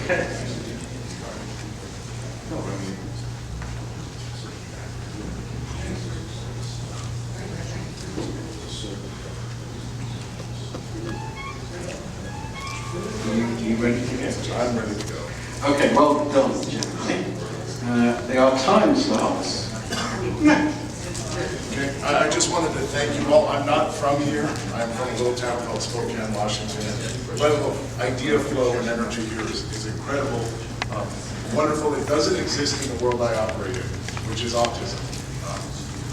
You ready to go? I'm ready to go. Okay, well done, gentlemen. They are time slots. Okay. I just wanted to thank you all. I'm not from here. I'm from a little town called Spokane, Washington. The level of idea flow and energy here is incredible, wonderful. It doesn't exist in the world I operate in, which is autism.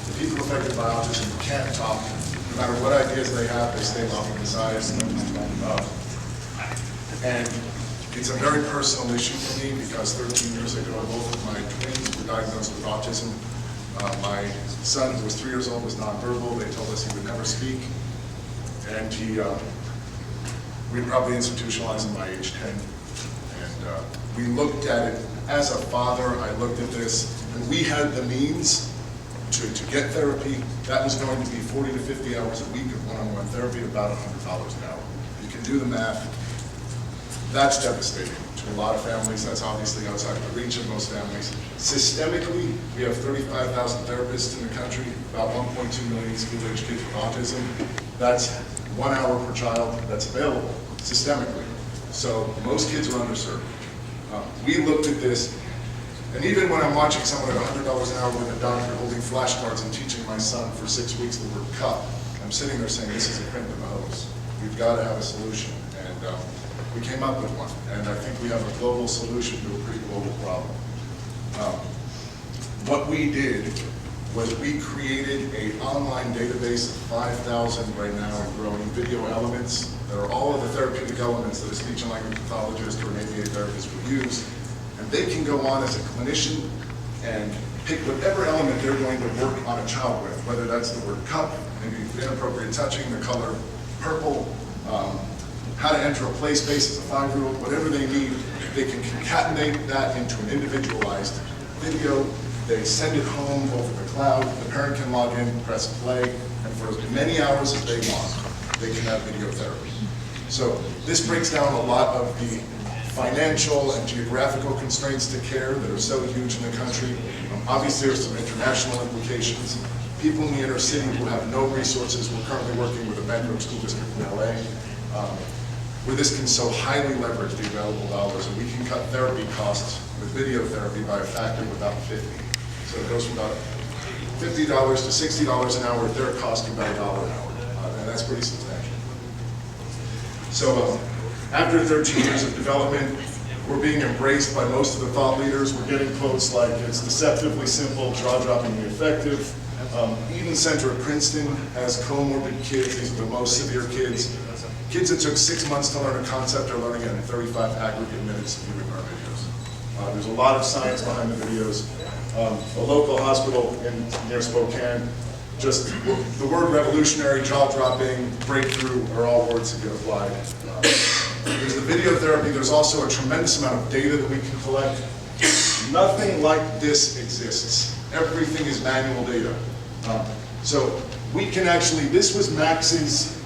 The people affected by autism can't talk. No matter what ideas they have, they stay off to the side. And it's a very personal issue for me because 13 years ago, both of my twins were diagnosed with autism. My son, who was 3 years old, was nonverbal. They told us he would never speak. And we'd probably institutionalized him by age 10. And we looked at it, as a father, I looked at this, and we had the means to get therapy. That was going to be 40 to 50 hours a week of one-on-one therapy, about $100 an hour. You can do the math. That's devastating to a lot of families. That's obviously outside the reach of most families. Systemically, we have 35,000 therapists in the country, about 1.2 million school-age kids with autism. That's 1 hour per child that's available systemically. So most kids are underserved. We looked at this, and even when I'm watching someone at $100 an hour with a doctor holding flashcards and teaching my son for 6 weeks the word cup, I'm sitting there saying, this is a print of a hose. We've got to have a solution. And we came up with one, and I think we have a global solution to a pretty global problem. What we did was we created an online database of 5,000 right now and growing video elements that are all of the therapeutic elements that a speech and language pathologist or an ABA therapist would use. And they can go on as a clinician and pick whatever element they're going to work on a child with, whether that's the word cup, maybe inappropriate touching, the color purple, how to enter a play space as a 5-year-old, whatever they need, they can concatenate that into an individualized video. They send it home over the cloud. The parent can log in, press play, and for as many hours as they want, they can have video therapy. So this breaks down a lot of the financial and geographical constraints to care that are so huge in the country. Obviously, there's some international implications. People in the inner city who have no resources, we're currently working with a bankrupt school district in LA, where this can so highly leverage the available dollars, and we can cut therapy costs with video therapy by a factor of about 50. So it goes from about $50 to $60 an hour, their cost of about $1 an hour, and that's pretty substantial. So after 13 years of development, we're being embraced by most of the thought leaders. We're getting quotes like, it's deceptively simple, jaw-droppingly effective. Eden Center at Princeton has comorbid kids. These are the most severe kids. Kids that took 6 months to learn a concept are learning it in 35 aggregate minutes viewing our videos. There's a lot of science behind the videos. A local hospital near Spokane, just the word revolutionary, jaw-dropping, breakthrough are all words that get applied. There's the video therapy. There's also a tremendous amount of data that we can collect. Nothing like this exists. Everything is manual data. So we can actually, this was Max's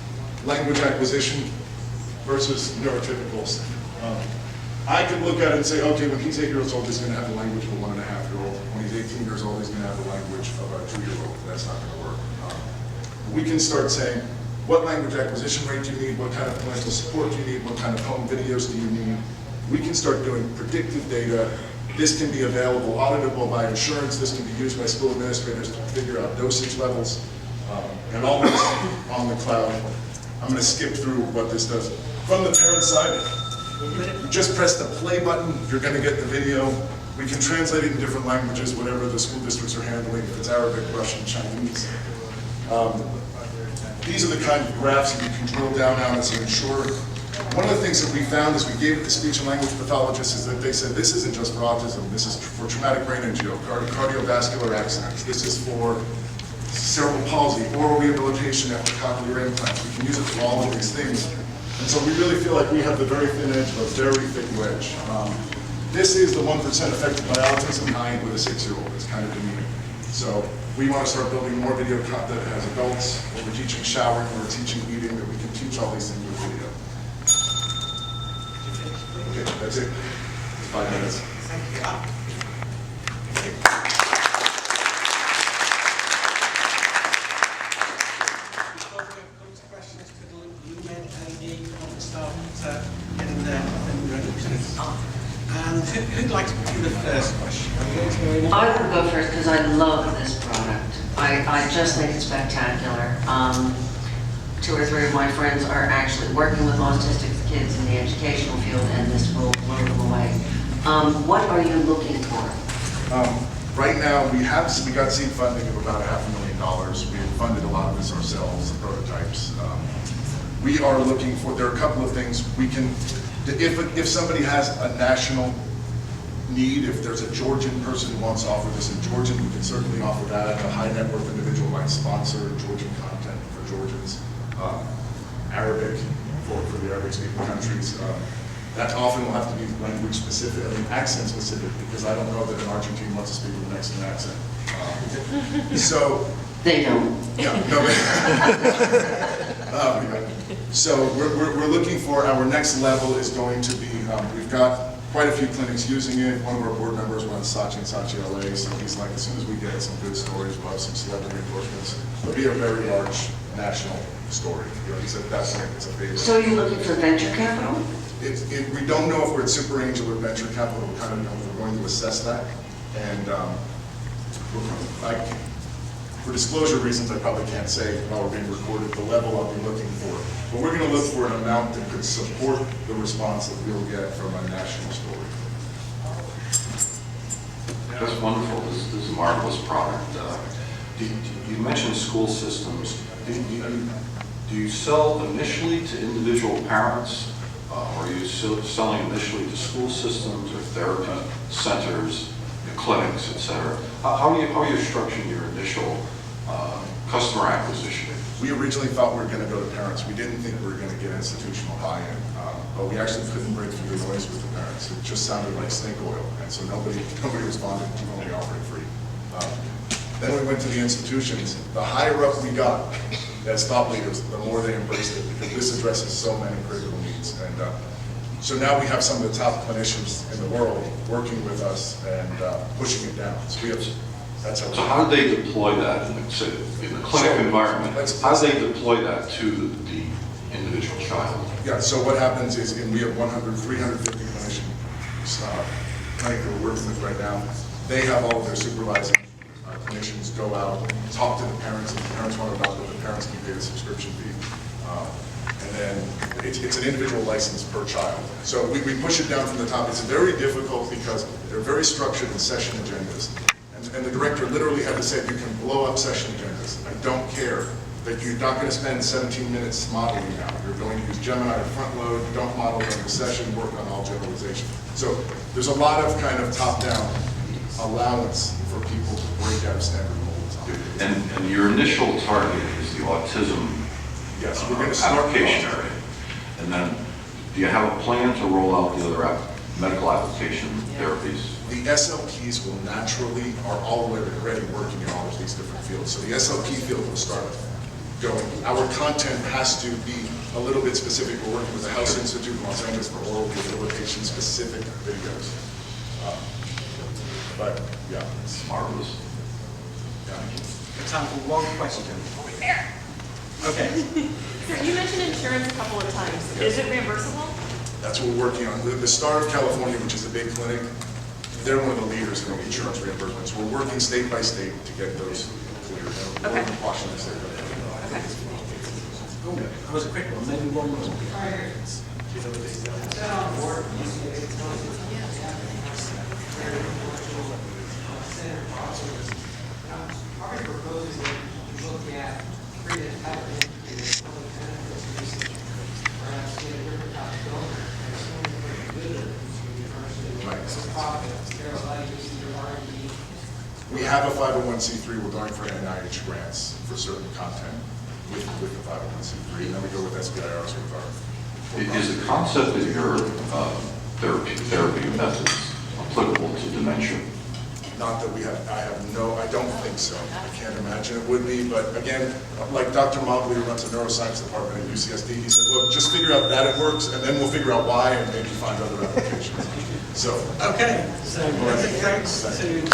language acquisition versus neurotypicals. I could look at it and say, okay, when he's 8 years old, he's going to have the language of a 1.5-year-old. When he's 18 years old, he's going to have the language of a 2-year-old. That's not going to work. We can start saying, what language acquisition rate do you need? What kind of parental support do you need? What kind of home videos do you need? We can start doing predictive data. This can be available, auditable by insurance. This can be used by school administrators to figure out dosage levels. And all this on the cloud. I'm going to skip through what this does. From the parent side, you just press the play button, you're going to get the video. We can translate it in different languages, whatever the school districts are handling, if it's Arabic, Russian, Chinese. These are the kind of graphs that you can drill down on as an insurer. One of the things that we found as we gave it to speech and language pathologists is that they said, this isn't just for autism, this is for traumatic brain injury, cardiovascular accidents, this is for cerebral palsy, oral rehabilitation after cochlear implants. We can use it for all of these things. And so we really feel like we have the very thin edge of a very thick wedge. This is the 1% affected by autism, 9 with a 6-year-old. It's kind of demeaning. So we want to start building more video content that has adults, where we're teaching showering, we're teaching eating, that we can teach all these things with video. Okay, that's it. 5 minutes. Thank you. Before we come to questions, could illuminate LED on the start getting there and ready, please? And who'd like to do the first question? Are you going to go in? I will go first because I love this product. I just think it's spectacular. 2 or 3 of my friends are actually working with autistic kids in the educational field, and this will blow them away. What are you looking for? Right now, we got seed funding of about $500,000. We have funded a lot of this ourselves, the prototypes. We are looking for, there are a couple of things we can, if somebody has a national need, if there's a Georgian person who wants to offer this in Georgian, we can certainly offer that. A high net worth individual might sponsor Georgian content for Georgians. Arabic for the Arabic speaking countries. That often will have to be language specific, accent specific, because I don't know that an Argentine wants to speak with a Mexican accent. So They don't. yeah, no, so we're looking for our next level is going to be, we've got quite a few clinics using it. One of our board members runs Saatchi & Saatchi LA, so he's like, as soon as we get some good stories, we'll have some celebrity endorsements. It'll be a very large national story. You know, he said that's like, it's a big. So you're looking for venture capital? We don't know if we're at super angel or venture capital. We kind of know we're going to assess that. And for disclosure reasons, I probably can't say while we're being recorded the level I'll be looking for. But we're going to look for an amount that could support the response that we'll get from a national story. That's wonderful. This is a marvelous product. You mentioned school systems. Do you sell initially to individual parents, or are you selling initially to school systems or therapy centers, clinics, etc.? How are you structuring your initial customer acquisition? We originally thought we were going to go to parents. We didn't think we were going to get institutional buy-in, but we actually couldn't break through the noise with the parents. It just sounded like snake oil, and so nobody responded to only offering free. Then we went to the institutions. The higher up we got as thought leaders, the more they embraced it, because this addresses so many critical needs. And so now we have some of the top clinicians in the world working with us and pushing it down. So we have. That's how. So how do they deploy that in the clinic environment? How do they deploy that to the individual child? Yeah. So what happens is, we have 350 clinicians clinic that we're working with right now. They have all of their supervising clinicians go out, talk to the parents. If the parents want to adopt it, the parents can pay the subscription fee. And then it's an individual license per child. So we push it down from the top. It's very difficult because they're very structured in session agendas. And the director literally had to say, you can blow up session agendas. I don't care that you're not going to spend 17 minutes modeling now. You're going to use Gemini to front load, don't model during the session, work on all generalization. So there's a lot of kind of top-down allowance for people to break out of standard molds. And your initial target is the autism yes, we're going to start application area. And then do you have a plan to roll out the other medical application therapies? The SLPs will naturally, are already working in all of these different fields. So the SLP field will start going. Our content has to be a little bit specific. We're working with the House Institute in Los Angeles for oral rehabilitation specific videos. But yeah, It's marvelous. yeah. Time for one question. Okay. So you mentioned insurance a couple of times. Is it reimbursable? That's what we're working on. The Startup California, which is a big clinic, they're one of the leaders in insurance reimbursements. We're working state by state to get those cleared. We're Okay. in Washington State. Okay. Oh, that was a quick one. Maybe one more. Are you proposing that you look at creating a public benefits research, perhaps get a different type of donor, and someone who is good at the university, for profit, they're allowed to use your R&D? We have a 501c3. We're going for NIH grants for certain content with the 501c3, and then we go with SBIRs with our. Is the concept of your therapy methods applicable to dementia? Not that I don't think so. I can't imagine it would be, but again, like Dr. Mobley, who runs the neuroscience department at UCSD, he said, look, just figure out that it works, and then we'll figure out why, and maybe find other applications. So. Okay, so thanks to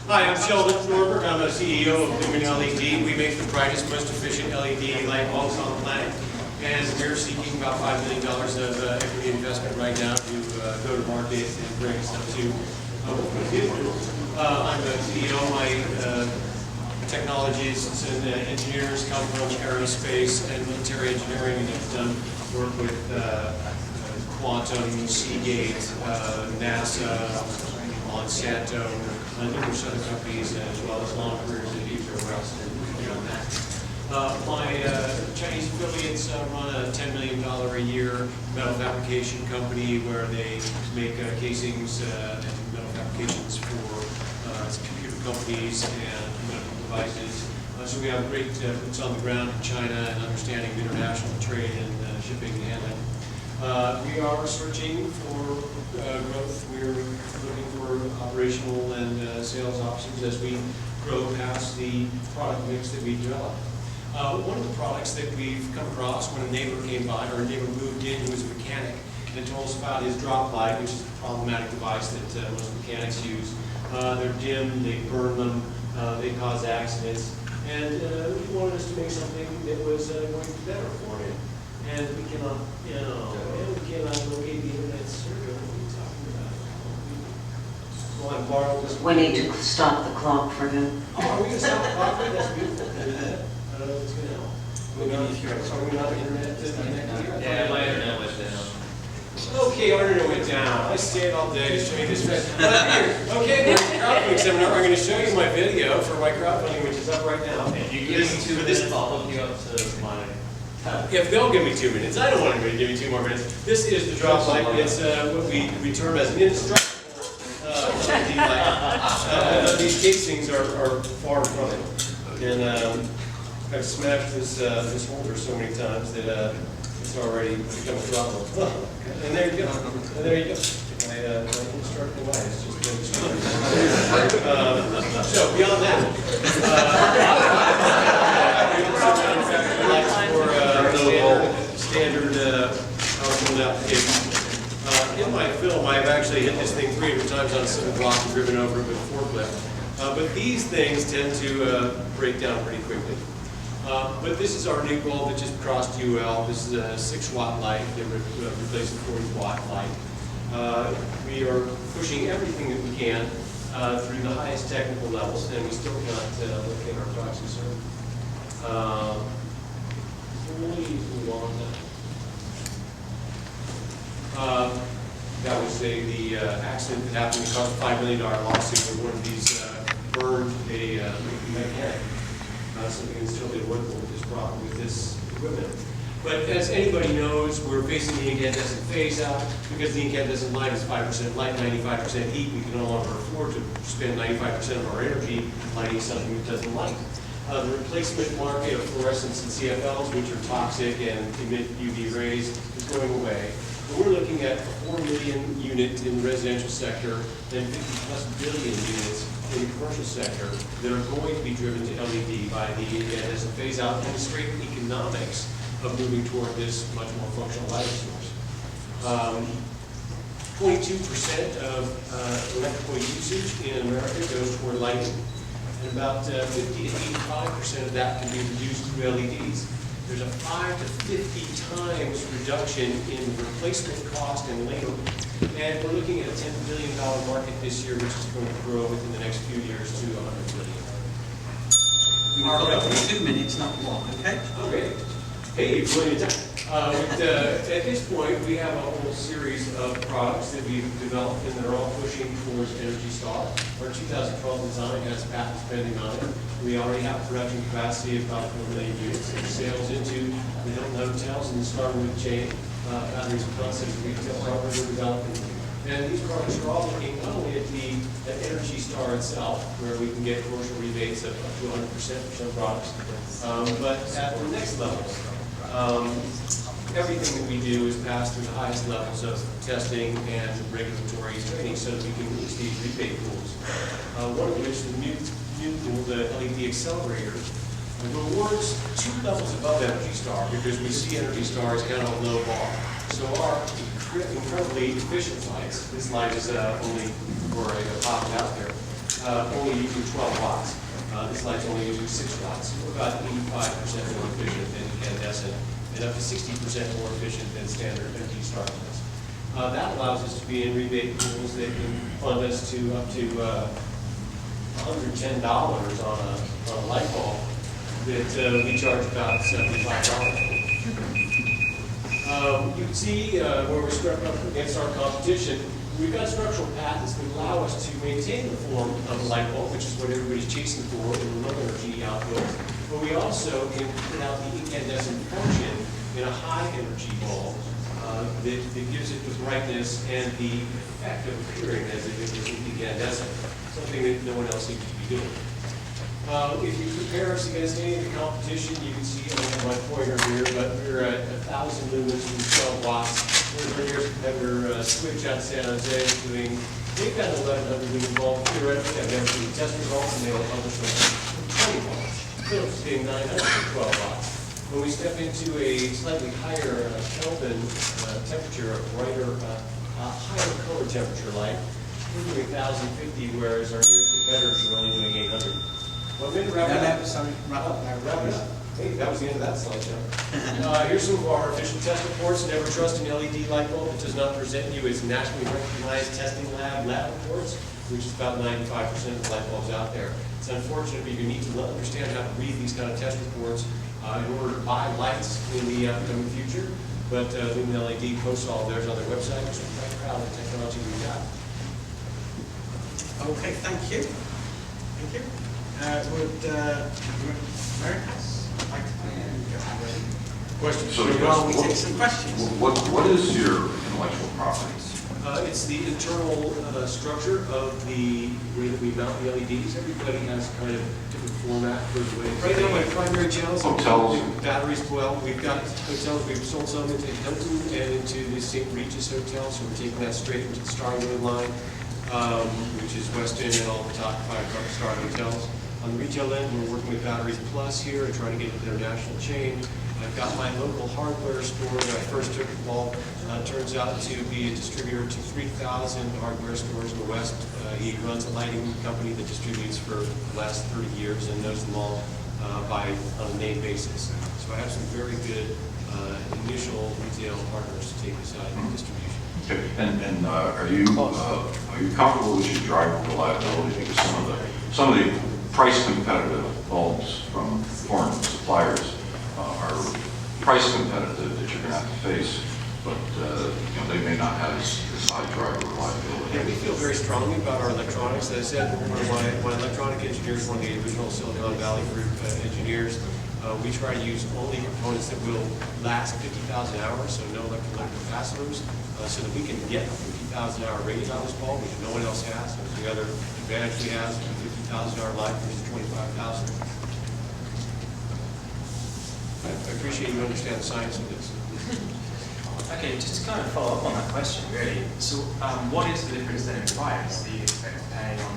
Hi, I'm Sheldon Norberg. I'm the CEO of Lumen LED. We make the brightest, most efficient LED light bulbs on the planet. And we're seeking about $5 million of equity investment right now to go to market and bring us up to what we do. I'm the CEO. My technologies and engineers come from aerospace and military engineering, and have done work with Quantum, Seagate, NASA, Monsanto, numerous other companies, as well as long careers at West and beyond that. My Chinese affiliates run a $10 million a year metal fabrication company where they make casings and metal fabrications for computer companies and medical devices. So we have great boots on the ground in China and understanding of international trade and shipping and handling. We are searching for growth. We're looking for operational and sales options as we grow past the product mix that we develop. One of the products that we've come across when a neighbor came by, or a neighbor moved in who was a mechanic, and told us about his drop light, which is a problematic device that most mechanics use. They're dim, they burn them, they cause accidents, and he wanted us to make something that was going to be better for him. And we cannot, we cannot locate the internet serial. What are you talking about? Well, I borrowed this. We need to stop the clock for him. Oh, are we going to stop the clock? That's beautiful. I don't know if it's going to help. Are we not internet connected? Yeah, my internet went down. Okay, our internet went down. I stayed all day to show you this. Okay, we're at the crowdfunding seminar. I'm going to show you my video for my crowdfunding, which is up right now. If you give me 2 minutes, I'll hook you up to my. If they'll give me 2 minutes, I don't want anybody to give me 2 more minutes. This is the drop light. It's what we term as an indestructible LED light. These casings are far from it, and I've smashed this holder so many times that it's already become a problem. And there you go. And there you go. My indestructible light is just been destroyed. So beyond that, we also manufacture lights for standard household applications. In my film, I've actually hit this thing 300 times on a single block and driven over it with a forklift. But these things tend to break down pretty quickly. But this is our new bulb that just crossed UL. This is a 6-watt light that replaces a 40-watt light. We are pushing everything that we can through the highest technical levels, and we still cannot locate our products and service. Please move on. That was the accident that happened that caused a $5 million lawsuit where one of these burned a mechanic. Something that's totally avoidable with this problem, with this equipment. But as anybody knows, we're facing the incandescent phase out. Because the incandescent light is 5% light, 95% heat, we can no longer afford to spend 95% of our energy lighting something that doesn't light. The replacement market of fluorescents and CFLs, which are toxic and emit UV rays, is going away. And we're looking at 4 million units in the residential sector and 50+ billion units in the commercial sector that are going to be driven to LED by the incandescent phase out and the straight economics of moving toward this much more functional lighting source. 22% of electrical usage in America goes toward lighting, and about 50 to 85% of that can be reduced through LEDs. There's a 5 to 50 times reduction in replacement cost and labor. And we're looking at a $10 billion market this year, which is going to grow within the next few years to $100 billion. Mark, 2 minutes, not 1, okay? Okay. Hey, you're plenty of time. At this point, we have a whole series of products that we've developed, and they're all pushing towards Energy Star. Our 2012 design has patents pending on it. We already have production capacity of about 4 million units. It sales into the Hilton hotels and the Starwood chain. Batteries and concepts retail properties we're developing. And these products are all looking not only at the Energy Star itself, where we can get commercial rebates of up to 100% for some products, but at the next level. Everything that we do is passed through the highest levels of testing and regulatory training so that we can use these rebate pools. One of which, the new pool, the LED accelerator, rewards 2 levels above Energy Star because we see Energy Star as kind of a low bar. So our incredibly efficient lights, this light is only, for a pop out there, only using 12 watts. This light's only using 6 watts. We're about 85% more efficient than incandescent and up to 60% more efficient than standard Energy Star lights. That allows us to be in rebate pools that can fund us to up to $110 on a light bulb that we charge about $75. You can see where we're struck up against our competition. We've got structural patents that allow us to maintain the form of a light bulb, which is what everybody's chasing for in low energy outputs. But we also can put out the incandescent function in a high energy bulb that gives it the brightness and the effect of appearing as if it was incandescent, something that no one else seems to be doing. If you compare us against any of the competition, you can see, I don't have my pointer here, but we're at 1,000 lumens from 12 watts. We're nearest competitor, Switch out of San Jose, doing, they've got an 1,100 lumen bulb. Theoretically, I've never seen test results, and they will publish them at 20 watts. Philips is getting 912 watts. When we step into a slightly higher Kelvin temperature, a brighter, higher color temperature light, we're doing 1,050, whereas our nearest competitors are only doing 800. One minute, wrap it up. Sorry, wrap up now. Wrap it up. Hey, that was the end of that slideshow. Here's some of our official test reports. Never trust an LED light bulb. It does not present you as nationally recognized testing lab reports, which is about 95% of the light bulbs out there. It's unfortunate, but you need to understand how to read these kind of test reports in order to buy lights in the upcoming future. But Lumen LED posts all of theirs on their website, which we're quite proud of the technology we've got. Okay, thank you. Thank you. Would Americas like to get ready? Questions? So While we take some questions. what is your intellectual property? It's the internal structure of the way that we mount the LEDs. Everybody has kind of different format for the way. Right now, my primary channels Hotels. batteries. Well, we've got hotels. We've sold some into Hilton and into the St. Regis Hotel, so we're taking that straight into the Starwood line, which is Westin and all the top 5-star hotels. On the retail end, we're working with Batteries Plus here and trying to get into their national chain. I've got my local hardware store that I first took involved. Turns out to be a distributor to 3,000 hardware stores in the West. He runs a lighting company that distributes for the last 30 years and knows them all on a name basis. So I have some very good initial retail partners to take us out in distribution. Okay. And are you comfortable with your driver reliability? Because some of the price competitive bulbs from foreign suppliers are price competitive that you're going to have to face, but they may not have as high driver reliability. Yeah, we feel very strongly about our electronics. As I said, one of my electronic engineers, one of the original Silicon Valley Group engineers, we try to use only components that will last 50,000 hours, so no electrolytic capacitors, so that we can get a 50,000 hour rating on this bulb, which no one else has. There's the other advantage we have, 50,000 hour life versus 25,000. I appreciate you understand the science of this. Okay, just to kind of follow up on that question, really. So, what is the difference then in price that you expect to pay on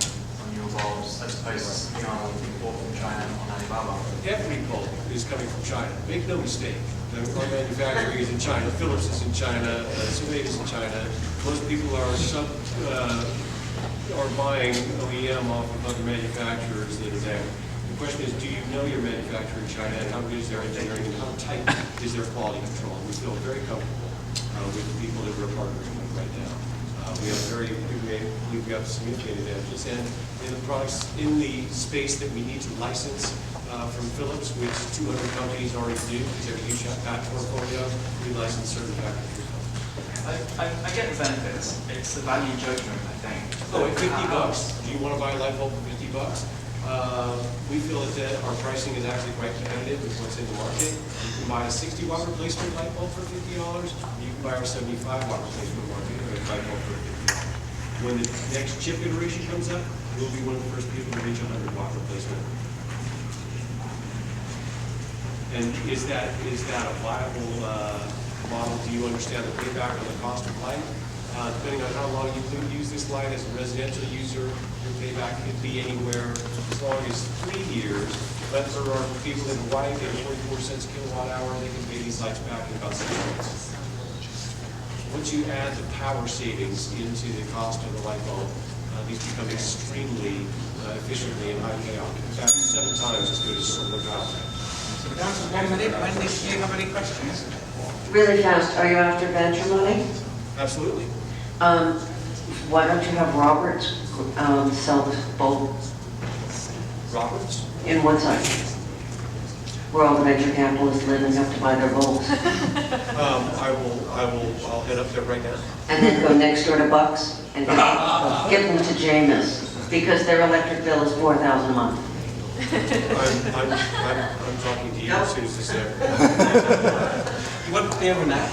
your bulbs as opposed to something bought from China on Alibaba? Every bulb is coming from China. Make no mistake. Our manufacturing is in China. Philips is in China. Sumate is in China. Most people are buying OEM off of other manufacturers that are there. The question is, do you know your manufacturer in China, and how good is their engineering, and how tight is their quality control? We feel very comfortable with the people that we're partnering with right now. We have significant advantages, and in the products in the space that we need to license from Philips, which 200 companies already do, because they have a huge patent portfolio, we license certain factories. I get the benefits. It's the value judgment, I think. Oh, at $50, do you want to buy a light bulb for $50? We feel that our pricing is actually quite competitive with what's in the market. You can buy a 60-watt replacement light bulb for $50. You can buy our 75-watt replacement light bulb for $50. When the next chip iteration comes up, we'll be one of the first people to reach a 100-watt replacement. And is that a viable model? Do you understand the payback on the cost of light? Depending on how long you use this light as a residential user, your payback could be anywhere as long as 3 years. But for our people in Hawaii, getting 44 cents a kilowatt hour, they can pay these lights back in about 6 months. Once you add the power savings into the cost of the light bulb, these become extremely efficiently and high payoff. In fact, 7 times as good as solar power. So we're down to 1 minute. Wendy, do you have any questions? Really fast, are you after venture money? Absolutely. Why don't you have Robert sell the bulb Roberts? in one side? Where all the venture capitalists live and have to buy their bulbs. I'll head up there right now. And then go next door to Bucks and give them to Jameis, because their electric bill is $4,000 a month. I'm talking to you as soon as this is over. You want it to be over now?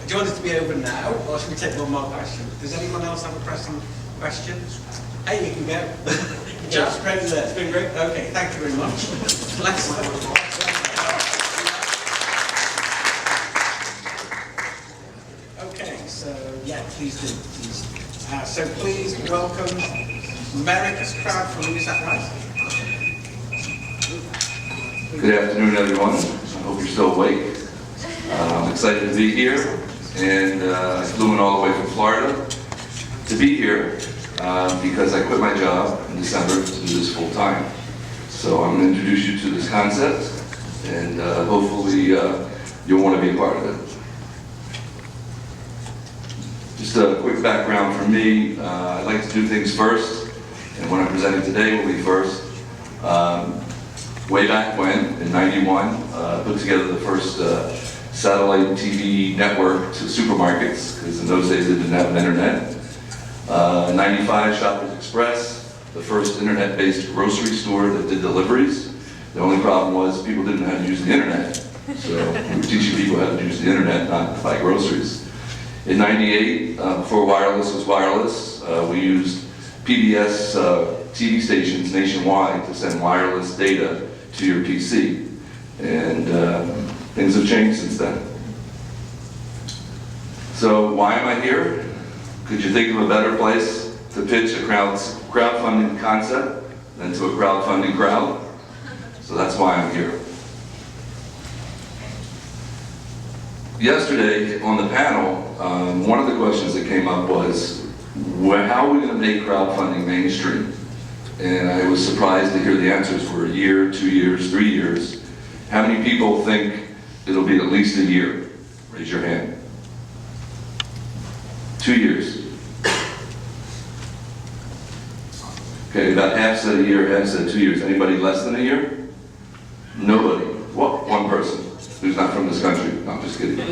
Do you want it to be over now, or should we take one more question? Does anyone else have a pressing question? Hey, you can go. Just great there. It's been great. Okay, thank you very much. Okay, so yeah, please do. Please. So please welcome America's Crowdfunding. Is that right? Good afternoon, everyone. I hope you're still awake. I'm excited to be here, and I flew in all the way from Florida to be here because I quit my job in December to do this full time. So I'm going to introduce you to this concept, and hopefully you'll want to be a part of it. Just a quick background from me. I like to do things first, and what I'm presenting today will be first. Way back when, in '91, put together the first satellite TV network to supermarkets, because in those days they didn't have an internet. In '95, Shoppers Express, the first internet-based grocery store that did deliveries. The only problem was people didn't know how to use the internet. So we were teaching people how to use the internet, not to buy groceries. In '98, before wireless was wireless, we used PBS TV stations nationwide to send wireless data to your PC. And things have changed since then. So why am I here? Could you think of a better place to pitch a crowdfunding concept than to a crowdfunding crowd? So that's why I'm here. Yesterday on the panel, one of the questions that came up was, how are we going to make crowdfunding mainstream? And I was surprised to hear the answers were a year, 2 years, 3 years. How many people think it'll be at least a year? Raise your hand. 2 years. Okay, about half said a year, half said 2 years. Anybody less than a year? Nobody. Well, one person who's not from this country. No, I'm just kidding.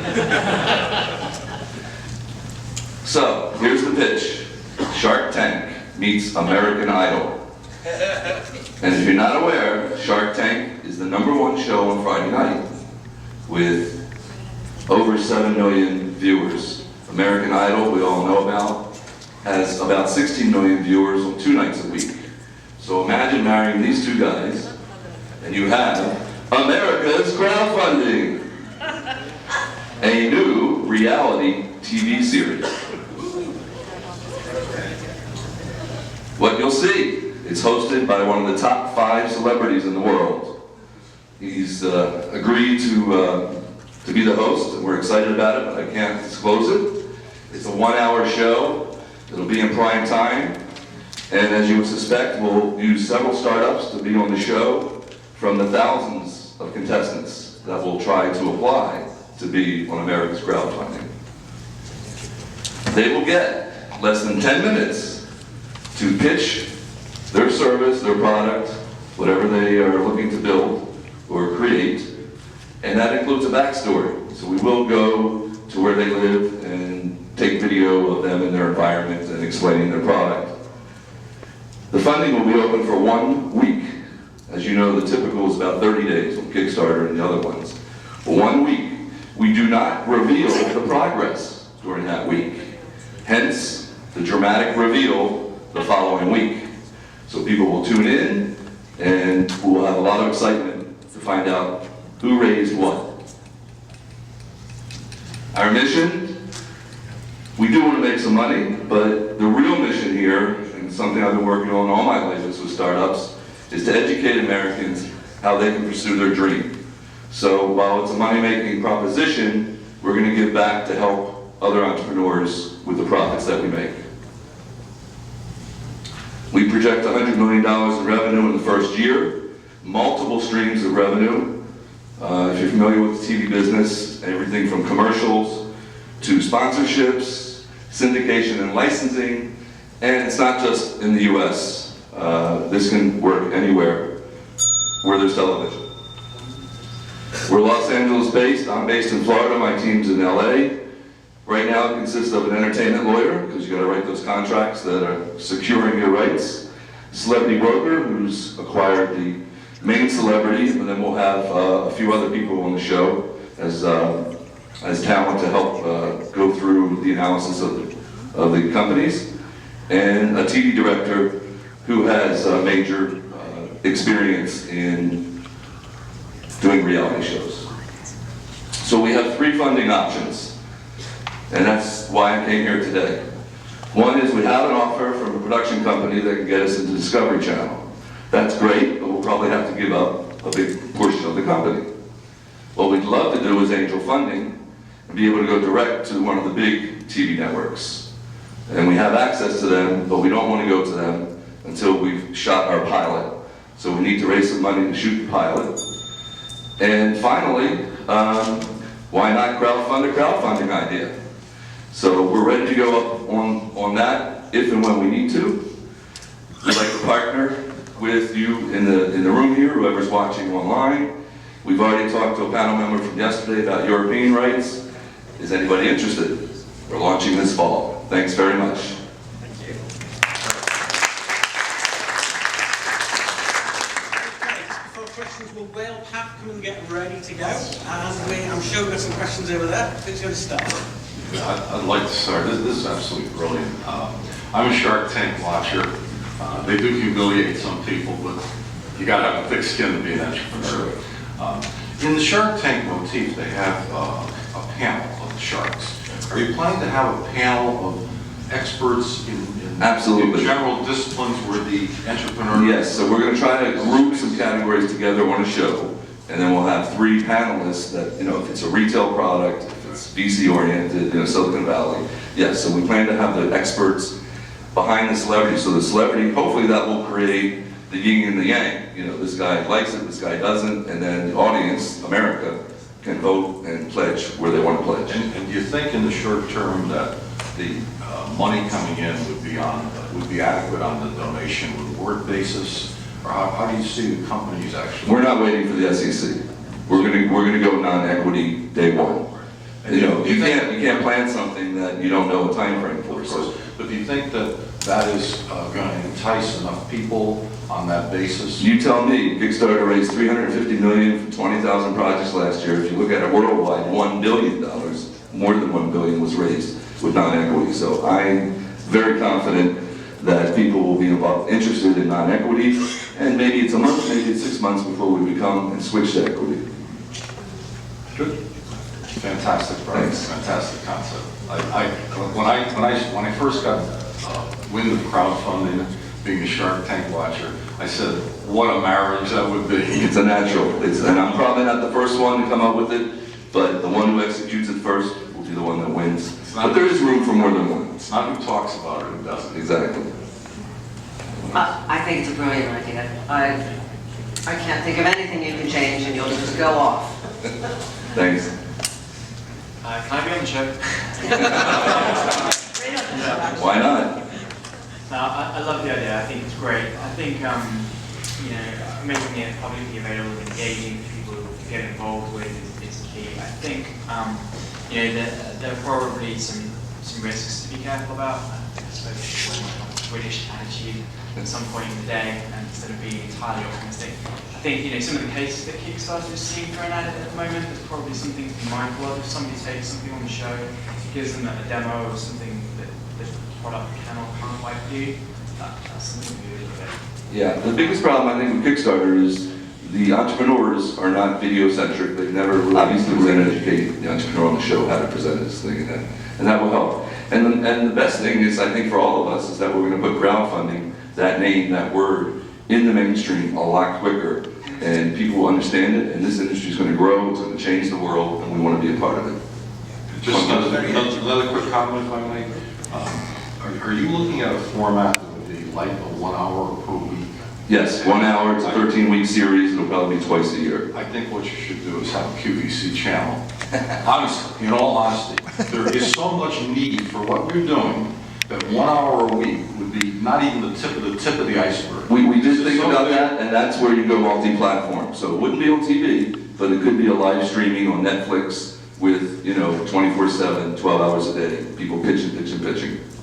So, here's the pitch. Shark Tank meets American Idol. And if you're not aware, Shark Tank is the #1 show on Friday night with over 7 million viewers. American Idol, we all know about, has about 16 million viewers on 2 nights a week. So imagine marrying these 2 guys, and you have America's Crowdfunding, a new reality TV series. What you'll see, it's hosted by one of the top 5 celebrities in the world. He's agreed to be the host, and we're excited about it, but I can't disclose it. It's a 1-hour show. It'll be in prime time, and as you would suspect, we'll use several startups to be on the show from the thousands of contestants that will try to apply to be on America's Crowdfunding. They will get less than 10 minutes to pitch their service, their product, whatever they are looking to build or create, and that includes a backstory. So we will go to where they live and take video of them in their environment and explaining their product. The funding will be open for 1 week. As you know, the typical is about 30 days with Kickstarter and the other ones. For 1 week, we do not reveal the progress during that week. Hence, the dramatic reveal the following week. So people will tune in, and we'll have a lot of excitement to find out Who raised what? Our mission, we do want to make some money, but the real mission here, and something I've been working on all my life with startups, is to educate Americans how they can pursue their dream. So while it's a money-making proposition, we're going to give back to help other entrepreneurs with the profits that we make. We project $100 million in revenue in the first year, multiple streams of revenue. If you're familiar with the TV business, everything from commercials to sponsorships, syndication and licensing, and it's not just in the US. This can work anywhere where there's television. We're Los Angeles based, I'm based in Florida, my team's in LA. Right now it consists of an entertainment lawyer, because you gotta write those contracts that are securing your rights. Celebrity broker, who's acquired the main celebrity, and then we'll have a few other people on the show as talent to help go through the analysis of the companies. And a TV director who has major experience in doing reality shows. So we have 3 funding options, and that's why I came here today. One is we have an offer from a production company that can get us into Discovery Channel. That's great, but we'll probably have to give up a big portion of the company. What we'd love to do is angel funding and be able to go direct to one of the big TV networks. And we have access to them, but we don't want to go to them until we've shot our pilot. So we need to raise some money to shoot the pilot. And finally, why not crowdfund a crowdfunding idea? So we're ready to go up on that if and when we need to. We'd like to partner with you in the room here, whoever's watching online. We've already talked to a panel member from yesterday about European rights. Is anybody interested? We're launching this fall. Thanks very much. Thank you. For questions, we'll have come and get ready to go. And I'm sure we've got some questions over there. Who's going to start? I'd like to start. This is absolutely brilliant. I'm a Shark Tank watcher. They do humiliate some people, but you got to have a thick skin to be an entrepreneur. In the Shark Tank motif, they have a panel of the sharks. Are you planning to have a panel of experts in Absolutely. general disciplines where the entrepreneur? Yes, so we're going to try to group some categories together on a show, and then we'll have 3 panelists that, if it's a retail product, if it's VC oriented, Silicon Valley. Yes, so we plan to have the experts behind the celebrity. So the celebrity, hopefully that will create the yin and the yang. This guy likes it, this guy doesn't, and then the audience, America, can vote and pledge where they want to pledge. And do you think in the short term that the money coming in would be adequate on the donation reward basis? Or how do you see the companies actually? We're not waiting for the SEC. We're gonna go non-equity day one. You can't plan something that you don't know a time frame for. So. But do you think that is going to entice enough people on that basis? You tell me. Kickstarter raised $350 million from 20,000 projects last year. If you look at it worldwide, $1 billion, more than $1 billion was raised with non-equity. So I'm very confident that people will be interested in non-equity, and maybe it's a month, maybe it's 6 months before we become and switch to equity. Good. Fantastic product, fantastic concept. When I first got wind of crowdfunding, being a Shark Tank watcher, I said, what a marriage that would be. It's a natural, and I'm probably not the first one to come up with it, but the one who executes it first will be the one that wins. But there is room for more than one. It's not who talks about it, who doesn't. Exactly. I think it's a brilliant idea. I can't think of anything you can change and you'll just go off. Thanks. Can I be on the show? Why not? No, I love the idea. I think it's great. I think making it publicly available and engaging people to get involved with is key. I think there are probably some risks to be careful about. I suppose when a Swedish attitude at some point in the day, and instead of being entirely optimistic. I think some of the cases that Kickstarter is seeing thrown at it at the moment, there's probably something to be mindful of. If somebody takes something on the show, gives them a demo of something that the product can or can't quite do, that's something to do a little bit. Yeah, the biggest problem I think with Kickstarter is the entrepreneurs are not video-centric. They've never obviously we're going to educate the entrepreneur on the show how to present this thing, and that will help. And the best thing is, I think for all of us, is that we're going to put crowdfunding, that name, that word, in the mainstream a lot quicker, and people will understand it, and this industry is going to grow, it's going to change the world, and we want to be a part of it. Just another quick comment, if I may. Are you looking at a format that would be like a 1 hour per week? Yes, 1 hour, it's a 13-week series, it'll probably be twice a year. I think what you should do is have a QVC channel. Honestly, in all honesty, there is so much need for what we're doing that 1 hour a week would be not even the tip of the iceberg. We did think about that, and that's where you go multi-platform. So it wouldn't be on TV, but it could be a live streaming on Netflix with, 24/7, 12 hours a day, people pitching.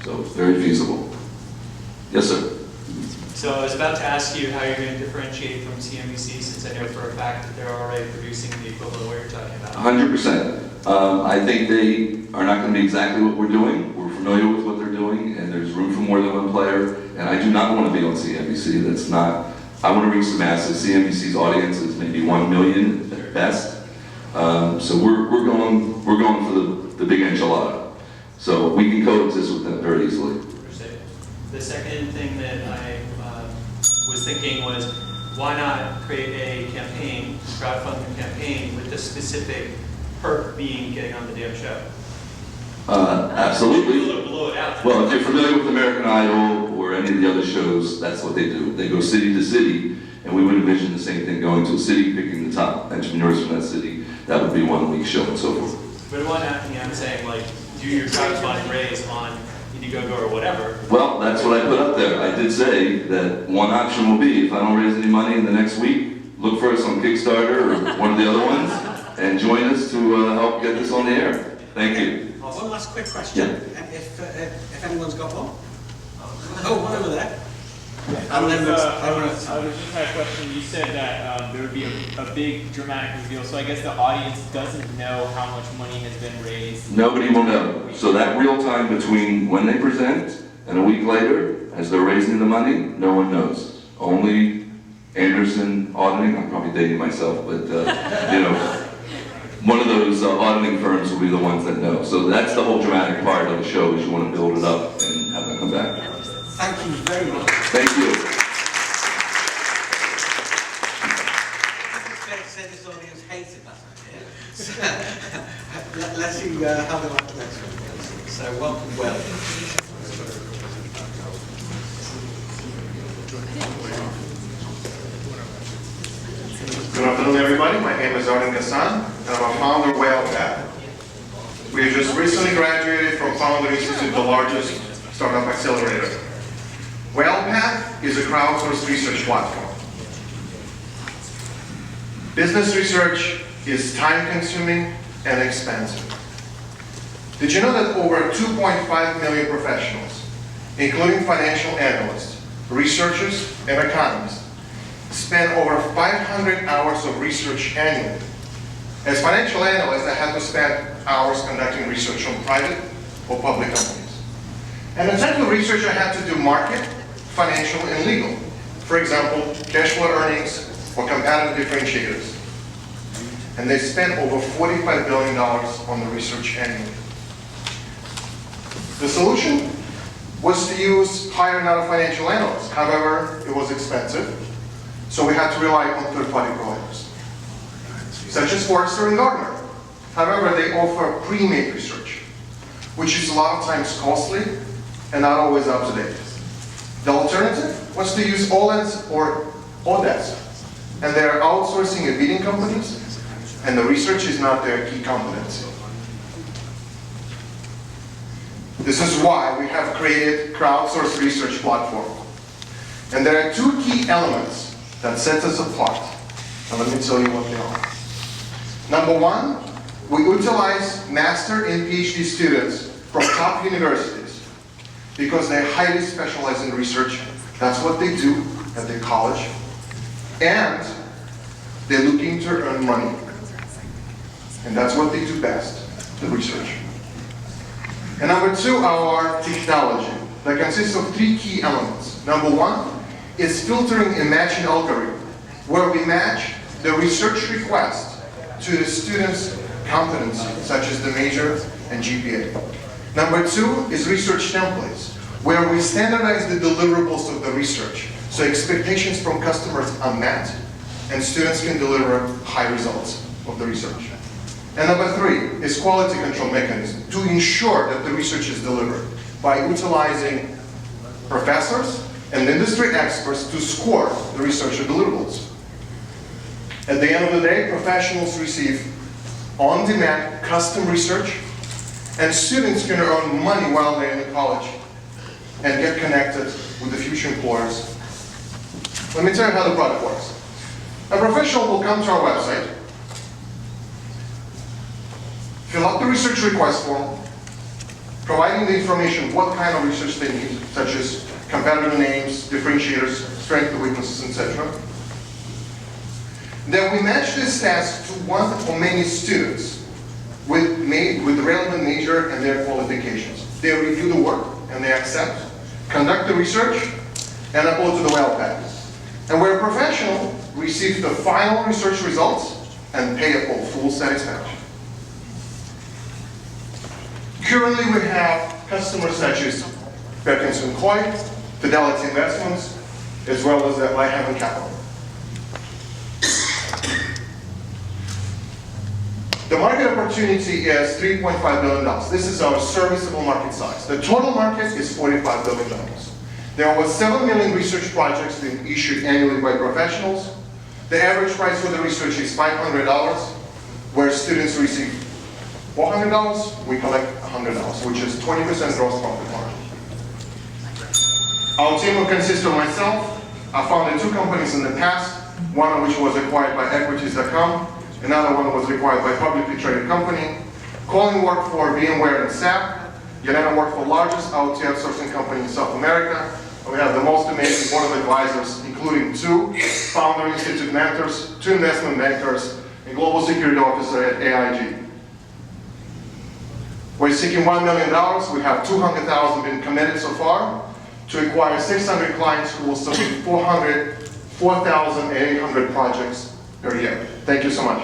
So it's very feasible. Yes, sir. So I was about to ask you how you're going to differentiate from CNBC, since I know for a fact that they're already producing the equivalent of what you're talking about. 100%. I think they are not going to be exactly what we're doing. We're familiar with what they're doing, and there's room for more than one player. And I do not want to be on CNBC. That's not. I want to reach the masses. CNBC's audience is maybe 1 million at best. So we're going for the big enchilada. So we can coexist with them very easily. The second thing that I was thinking was, why not create a campaign, crowdfunding campaign, with the specific perk being getting on the damn show? Absolutely. Blow it out. Well, if you're familiar with American Idol or any of the other shows, that's what they do. They go city to city, and we would envision the same thing, going to a city, picking the top entrepreneurs from that city. That would be 1 week show and so forth. But why not, I'm saying, like, do your crowdfund raise on Indiegogo or whatever. Well, that's what I put up there. I did say that one option will be, if I don't raise any money in the next week, look for us on Kickstarter or one of the other ones, and join us to help get this on the air. Thank you. One last quick question. Yeah. If anyone's got one. Oh, one over there. I just had a question. You said that there would be a big dramatic reveal, so I guess the audience doesn't know how much money has been raised. Nobody will know. So that real time between when they present and a week later, as they're raising the money, no one knows. Only Anderson Auditing, I'm probably dating myself, but one of those auditing firms will be the ones that know. So that's the whole dramatic part of the show, is you want to build it up and have them come back. Thank you very much. Thank you. It's fair to say this audience hated that idea. So, let's see how they like the next one. So welcome, Will. Good afternoon, everybody. My name is Arden Gassan, and I'm a founder of WhalePath. We just recently graduated from Founder Institute, the largest startup accelerator. WhalePath is a crowdsourced research platform. Business research is time-consuming and expensive. Did you know that over 2.5 million professionals, including financial analysts, researchers, and economists, spend over 500 hours of research annually? As financial analysts, I had to spend hours conducting research on private or public companies. And in terms of research, I had to do market, financial, and legal. For example, cash flow earnings or competitive differentiators. And they spend over $45 billion on the research annually. The solution was to hire another financial analyst. However, it was expensive, so we had to rely on third-party providers, such as Forrester and Gartner. However, they offer pre-made research, which is a lot of times costly and not always up to date. The alternative was to use OLEDs or ODES, and they're outsourcing and bidding companies, and the research is not their key competency. This is why we have created crowdsourced research platform. And there are 2 key elements that set us apart. And let me tell you what they are. Number 1, we utilize master and PhD students from top universities because they're highly specialized in research. That's what they do at their college. And they're looking to earn money. And that's what they do best, the research. And number 2, our technology that consists of 3 key elements. Number 1 is filtering and matching algorithm, where we match the research request to the student's competency, such as the major and GPA. Number two is research templates, where we standardize the deliverables of the research, so expectations from customers are met, and students can deliver high results of the research. And number three is quality control mechanism, to ensure that the research is delivered by utilizing professors and industry experts to score the researcher deliverables. At the end of the day, professionals receive on-demand custom research, and students can earn money while they're in college and get connected with the future employers. Let me tell you how the product works. A professional will come to our website, fill out the research request form, providing the information what kind of research they need, such as competitor names, differentiators, strengths and weaknesses, etc. Then we match this task to one or many students with relevant major and their qualifications. They review the work and they accept, conduct the research, and upload to the web pack. And where a professional receives the final research results and pay for full satisfaction. Currently, we have customers such as Perkins & Coie, Fidelity Investments, as well as Lyhaven Capital. The market opportunity is $3.5 billion. This is our serviceable market size. The total market is $45 billion. There are 7 million research projects being issued annually by professionals. The average price for the research is $500, where students receive $400, we collect $100, which is 20% gross profit margin. Our team will consist of myself. I founded 2 companies in the past, one of which was acquired by Equities.com, another one was acquired by a publicly traded company. Colin worked for VMware and SAP. Yelena worked for the largest IoT outsourcing company in South America. We have the most amazing board of advisors, including 2 Founder Institute mentors, 2 investment bankers, and global security officer at AIG. We're seeking $1 million. We have $200,000 been committed so far to acquire 600 clients who will submit 4,800 projects per year. Thank you so much.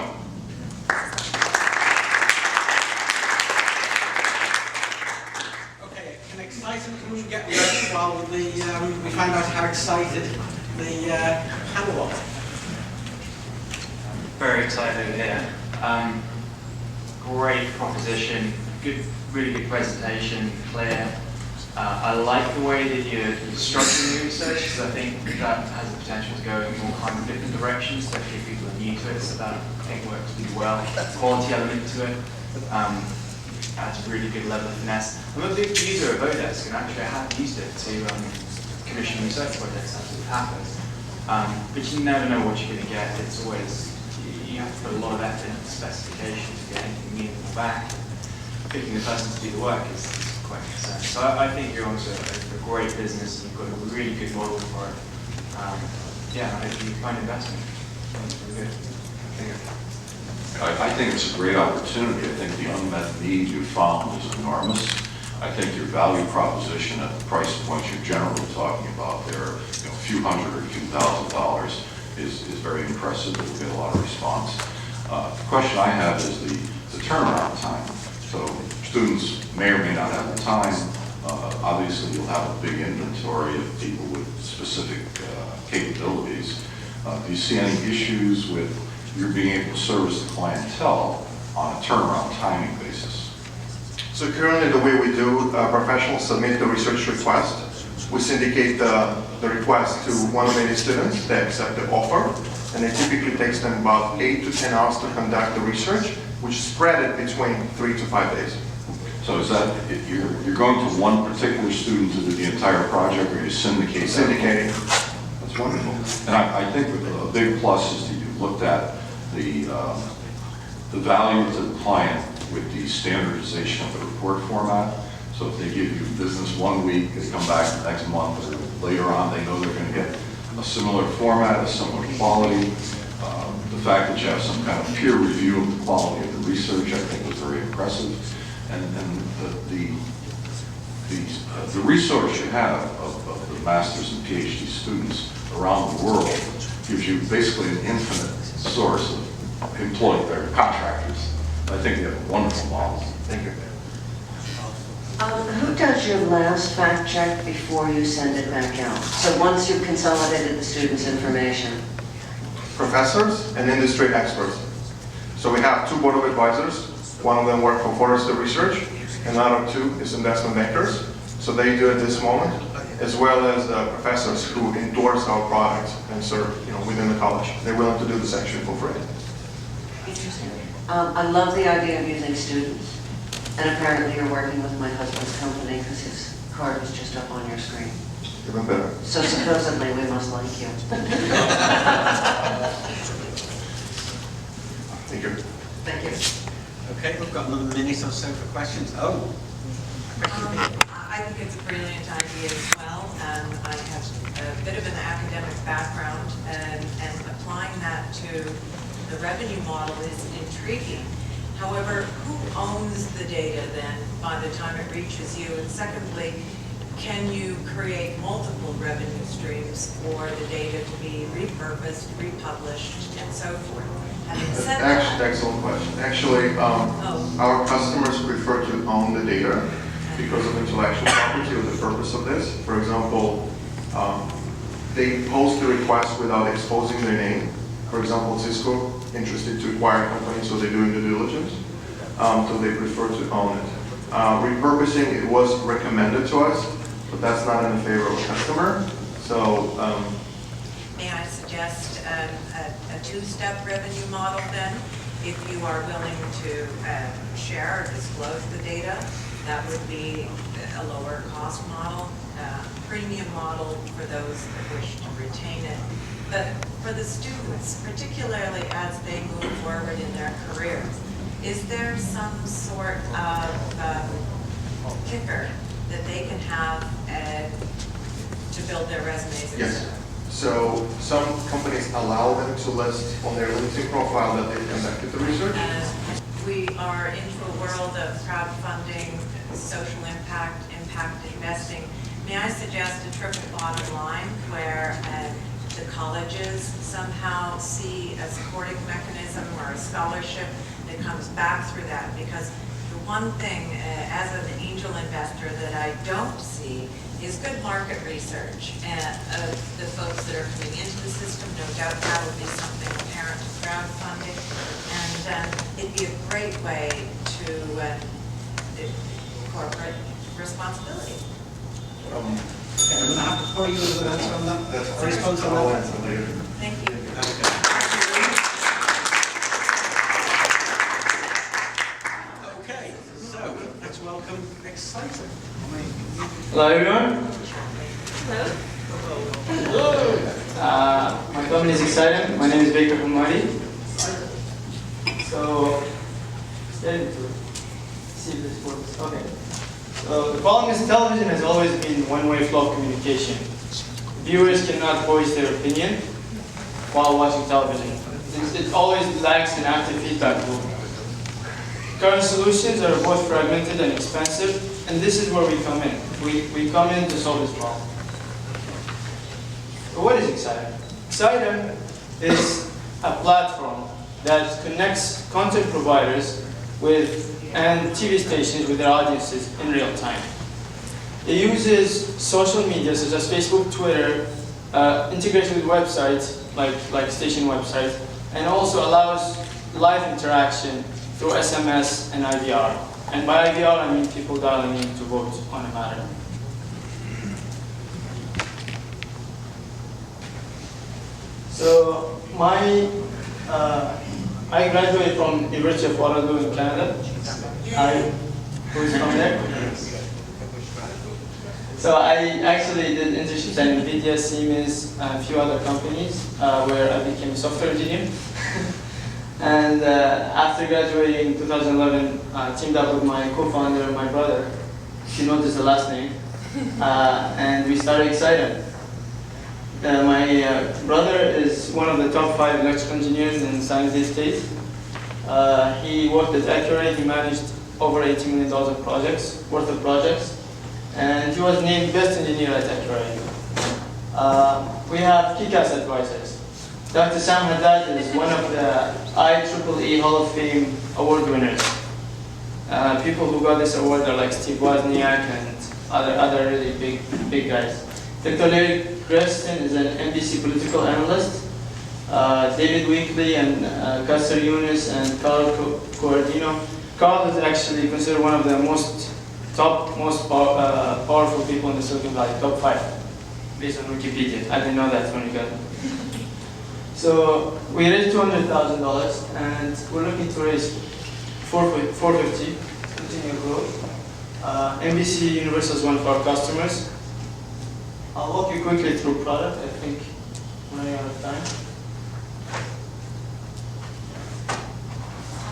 Okay, can excited can we get ready while we find out how excited the panel are? Very excited here. Great proposition, really good presentation, clear. I like the way that you're structuring your research, because I think that has the potential to go in all kinds of different directions, especially if people are new to it, so that I think works really well. Quality element to it adds a really good level of finesse. I'm a big user of Odesk, and actually I have used it to commission research projects as it happens. But you never know what you're going to get. It's always, you have to put a lot of effort into specification to get anything meaningful back. Picking the person to do the work is quite concerned. So I think you're onto a great business, and you've got a really good model for it. Yeah, I hope you find investment. It's really good. I think it's a great opportunity. I think the unmet need you found is enormous. I think your value proposition at the price points you're generally talking about there, a few hundred or a few $1,000s, is very impressive. You'll get a lot of response. The question I have is the turnaround time. So students may or may not have the time. Obviously, you'll have a big inventory of people with specific capabilities. Do you see any issues with your being able to service the clientele on a turnaround timing basis? So currently the way we do, professionals submit the research request. We syndicate the request to one of many students. They accept the offer, and it typically takes them about 8 to 10 hours to conduct the research, which is spread between 3 to 5 days. So is that, you're going to one particular student to do the entire project, or you syndicate? Syndicating. That's wonderful. And I think a big plus is that you've looked at the value to the client with the standardization of the report format. So if they give you business one week, they come back the next month, or later on, they know they're going to get a similar format, a similar quality. The fact that you have some kind of peer review of the quality of the research, I think, was very impressive. And the resource you have of the master's and PhD students around the world gives you basically an infinite source of employee or contractors. I think they have wonderful models. Thank you. Who does your last fact check before you send it back out? So once you've consolidated the students' information? Professors and industry experts. So we have 2 board of advisors. One of them work for Forrester Research, and another 2 is investment bankers. So they do at this moment, as well as professors who endorse our product and serve, within the college. They're willing to do this actually for free. Interesting. I love the idea of using students. And apparently you're working with my husband's company because his card was just up on your screen. Even better. So supposedly we must like you. Thank you. Thank you. Okay, we've got another minute or so for questions. Oh. I think it's a brilliant idea as well. I have a bit of an academic background, and applying that to the revenue model is intriguing. However, who owns the data then by the time it reaches you? And secondly, can you create multiple revenue streams for the data to be repurposed, republished, and so forth? Having said that, Excellent question. Actually, our customers prefer to own the data because of intellectual property or the purpose of this. For example, they post the request without exposing their name. For example, Cisco interested to acquire companies, so they're doing the due diligence. So they prefer to own it. Repurposing, it was recommended to us, but that's not in the favor of a customer. So, may I suggest a 2-step revenue model then? If you are willing to share or disclose the data, that would be a lower cost model, premium model for those that wish to retain it. But for the students, particularly as they move forward in their careers, is there some sort of kicker that they can have to build their resumes? yes. So some companies allow them to list on their LinkedIn profile that they conducted the research. We are into a world of crowdfunding, social impact, impact investing. May I suggest a triple bottom line where the colleges somehow see a supporting mechanism or a scholarship that comes back through that? Because the one thing as an angel investor that I don't see is good market research of the folks that are coming into the system. No doubt that will be something apparent to crowdfunding, and it'd be a great way to corporate responsibility. Okay, I'm going to have to call you with an answer on that. That's A response on that. Thank you. Okay, so let's welcome Exciter. Hello everyone. Hello. My company is Excited. My name is Baker Humari. So, see if this works. Okay. So the problem is television has always been one-way flow of communication. Viewers cannot voice their opinion while watching television. It always lacks an active feedback loop. Current solutions are both fragmented and expensive, and this is where we come in. We come in to solve this problem. But what is Excited? Excited is a platform that connects content providers and TV stations with their audiences in real time. It uses social media such as Facebook, Twitter, integrated with websites like station websites, and also allows live interaction through SMS and IVR. And by IVR, I mean people dialing in to vote on a matter. So I graduated from University of Waterloo in Canada. Who's from there? So I actually did internships at NVIDIA, Siemens, and a few other companies where I became a software engineer. And after graduating in 2011, teamed up with my co-founder, my brother. She noticed the last name. And we started Excited. My brother is one of the top 5 electrical engineers in San Jose State. He worked at Accuray. He managed over $80 million of projects, worth of projects. And he was named best engineer at Accuray. We have kick-ass advisors. Dr. Sam Haddad is one of the IEEE Hall of Fame award winners. People who got this award are like Steve Wozniak and other really big guys. Dr. Larry Grafton is an NBC political analyst. David Winkley and Castor Yunus and Carl Coardino. Carl is actually considered one of the most powerful people in the Silicon Valley, top 5, based on Wikipedia. I didn't know that when we got it. So we raised $200,000, and we're looking to raise $450, continue growth. NBC Universal is one of our customers. I'll walk you quickly through product. I think we're running out of time.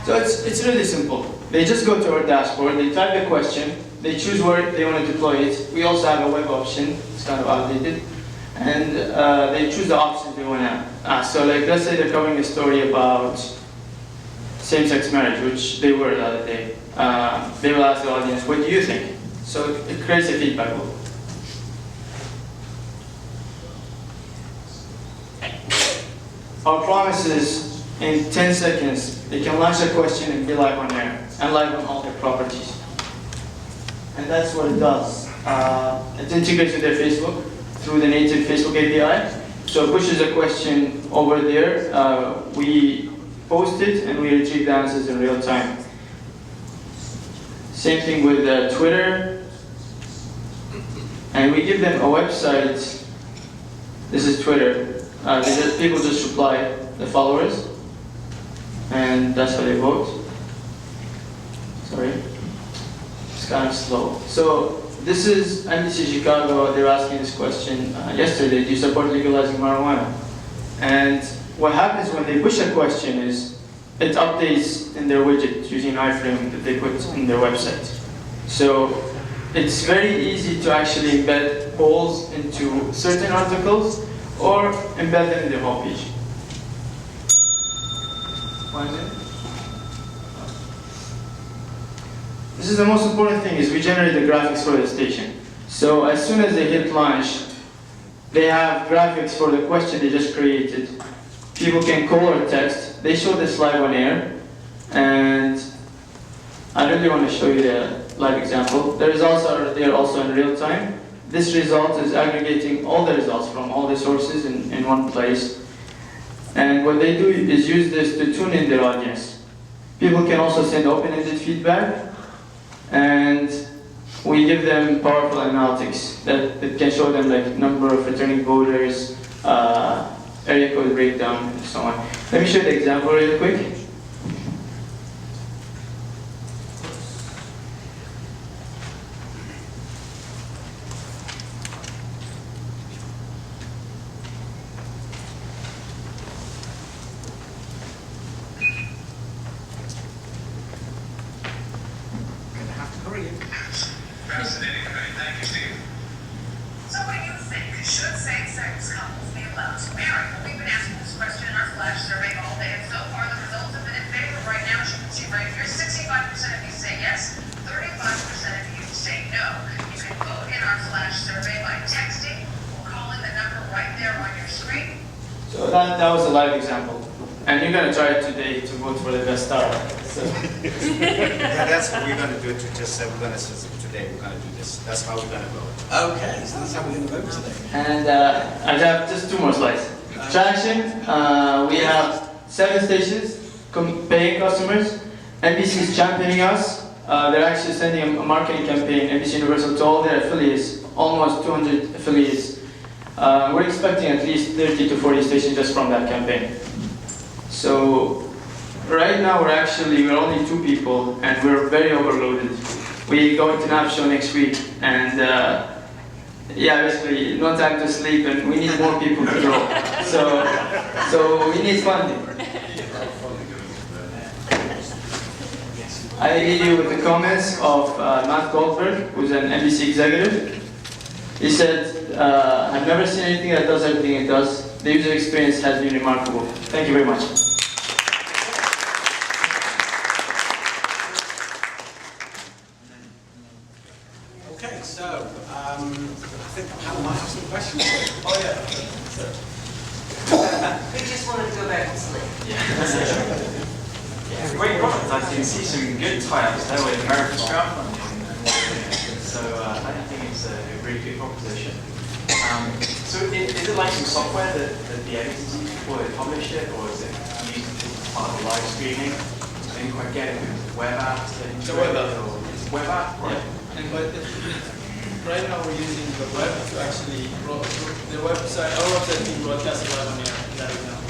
So it's really simple. They just go to our dashboard, they type the question, they choose where they want to deploy it. We also have a web option, it's kind of outdated. And they choose the options they want to ask. So like, let's say they're covering a story about same-sex marriage, which they were the other day. They will ask the audience, what do you think? So it creates a feedback loop. Our promise is, in 10 seconds, they can launch a question and be live on air, and live on all their properties. And that's what it does. It integrates with their Facebook through the native Facebook API. So it pushes a question over there. We post it, and we retrieve the answers in real time. Same thing with Twitter. And we give them a website. This is Twitter. People just reply, the followers. And that's how they vote. Sorry. It's kind of slow. So this is NBC Chicago. They were asking this question yesterday. Do you support legalizing marijuana? And what happens when they push a question is it updates in their widget using an iframe that they put in their website. So it's very easy to actually embed polls into certain articles or embed them in the homepage. 1 minute. This is the most important thing, is we generate the graphics for the station. So as soon as they hit launch, they have graphics for the question they just created. People can call or text. They show this live on air. And I really want to show you the live example. The results are there also in real time. This result is aggregating all the results from all the sources in one place. And what they do is use this to tune in their audience. People can also send open-ended feedback, and we give them powerful analytics that can show them like number of returning voters, area code breakdown, and so on. Let me show you the example really quick. Fascinating, great. Thank you, Steve. So what do you think? Should same-sex couples be allowed to marry? Well, we've been asking this question in our flash survey all day, and so far the results have been in favor right now. As you can see right here, 65% of you say yes, 35% of you say no. You can vote in our flash survey by texting or calling the number right there on your screen. So that was a live example. And you're going to try it today to vote for the best startup. So. Yeah, that's what we're going to do. To just say we're going to today. We're going to do this. That's how we're going to vote. Okay, so that's how we're going to vote today. And I have just 2 more slides. Traction. We have 7 stations paying customers. NBC is championing us. They're actually sending a marketing campaign, NBC Universal, to all their affiliates, almost 200 affiliates. We're expecting at least 30 to 40 stations just from that campaign. So right now we're only 2 people, and we're very overloaded. We go into NAP show next week, and yeah, basically no time to sleep, and we need more people to grow. So we need funding. I leave you with the comments of Matt Goldberg, who's an NBC executive. He said, I've never seen anything that does everything it does. The user experience has been remarkable. Thank you very much. Okay, so I think Hannah might have some questions. Oh yeah. We just wanted to go back to sleep. Yeah. because I can see some good tie-ups there with American crowdfunding. So I think it's a really good proposition. So is it like some software that the editors use before they publish it, or is it used as part of the live streaming? I didn't quite get it. Web app? The web app. Web app, right? Yeah. And right now we're using the web to actually the website. Our website is being broadcast live on air. That is now.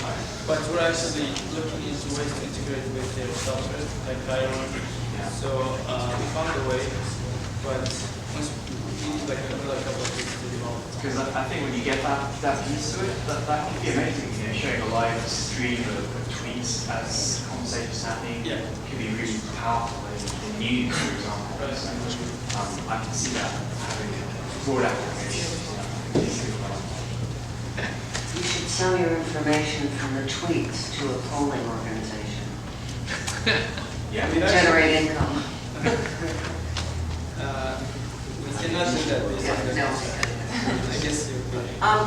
But we're actually looking into ways to integrate with their software, like Chiron. Yeah. So we found a way, but once we need like another couple of weeks to develop. Because I think when you get that piece to it, that could be amazing. You know, showing a live stream of tweets as conversations happening. Yeah. Could be really powerful in news, for example. Right. So, I can see that having broad applications. You should sell your information from the tweets to a polling organization. Yeah. Generate income. We cannot do that. Yeah, no. I guess you're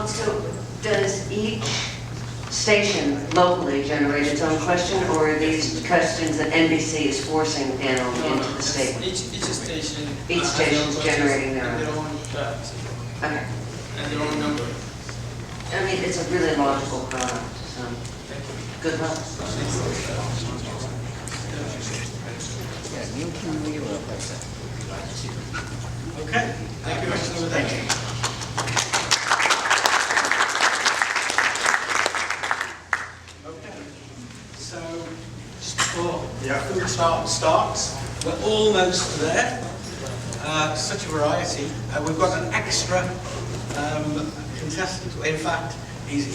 So does each station locally generate its own question, or are these questions that NBC is forcing down into the state? Each station. Each station is generating their and own. their own facts Okay. and their own number. I mean, it's a really logical product, so good luck. Okay, thank you, Mr. Thank you. So, just before food starts, we're almost there. Such a variety. We've got an extra contestant. In fact, he's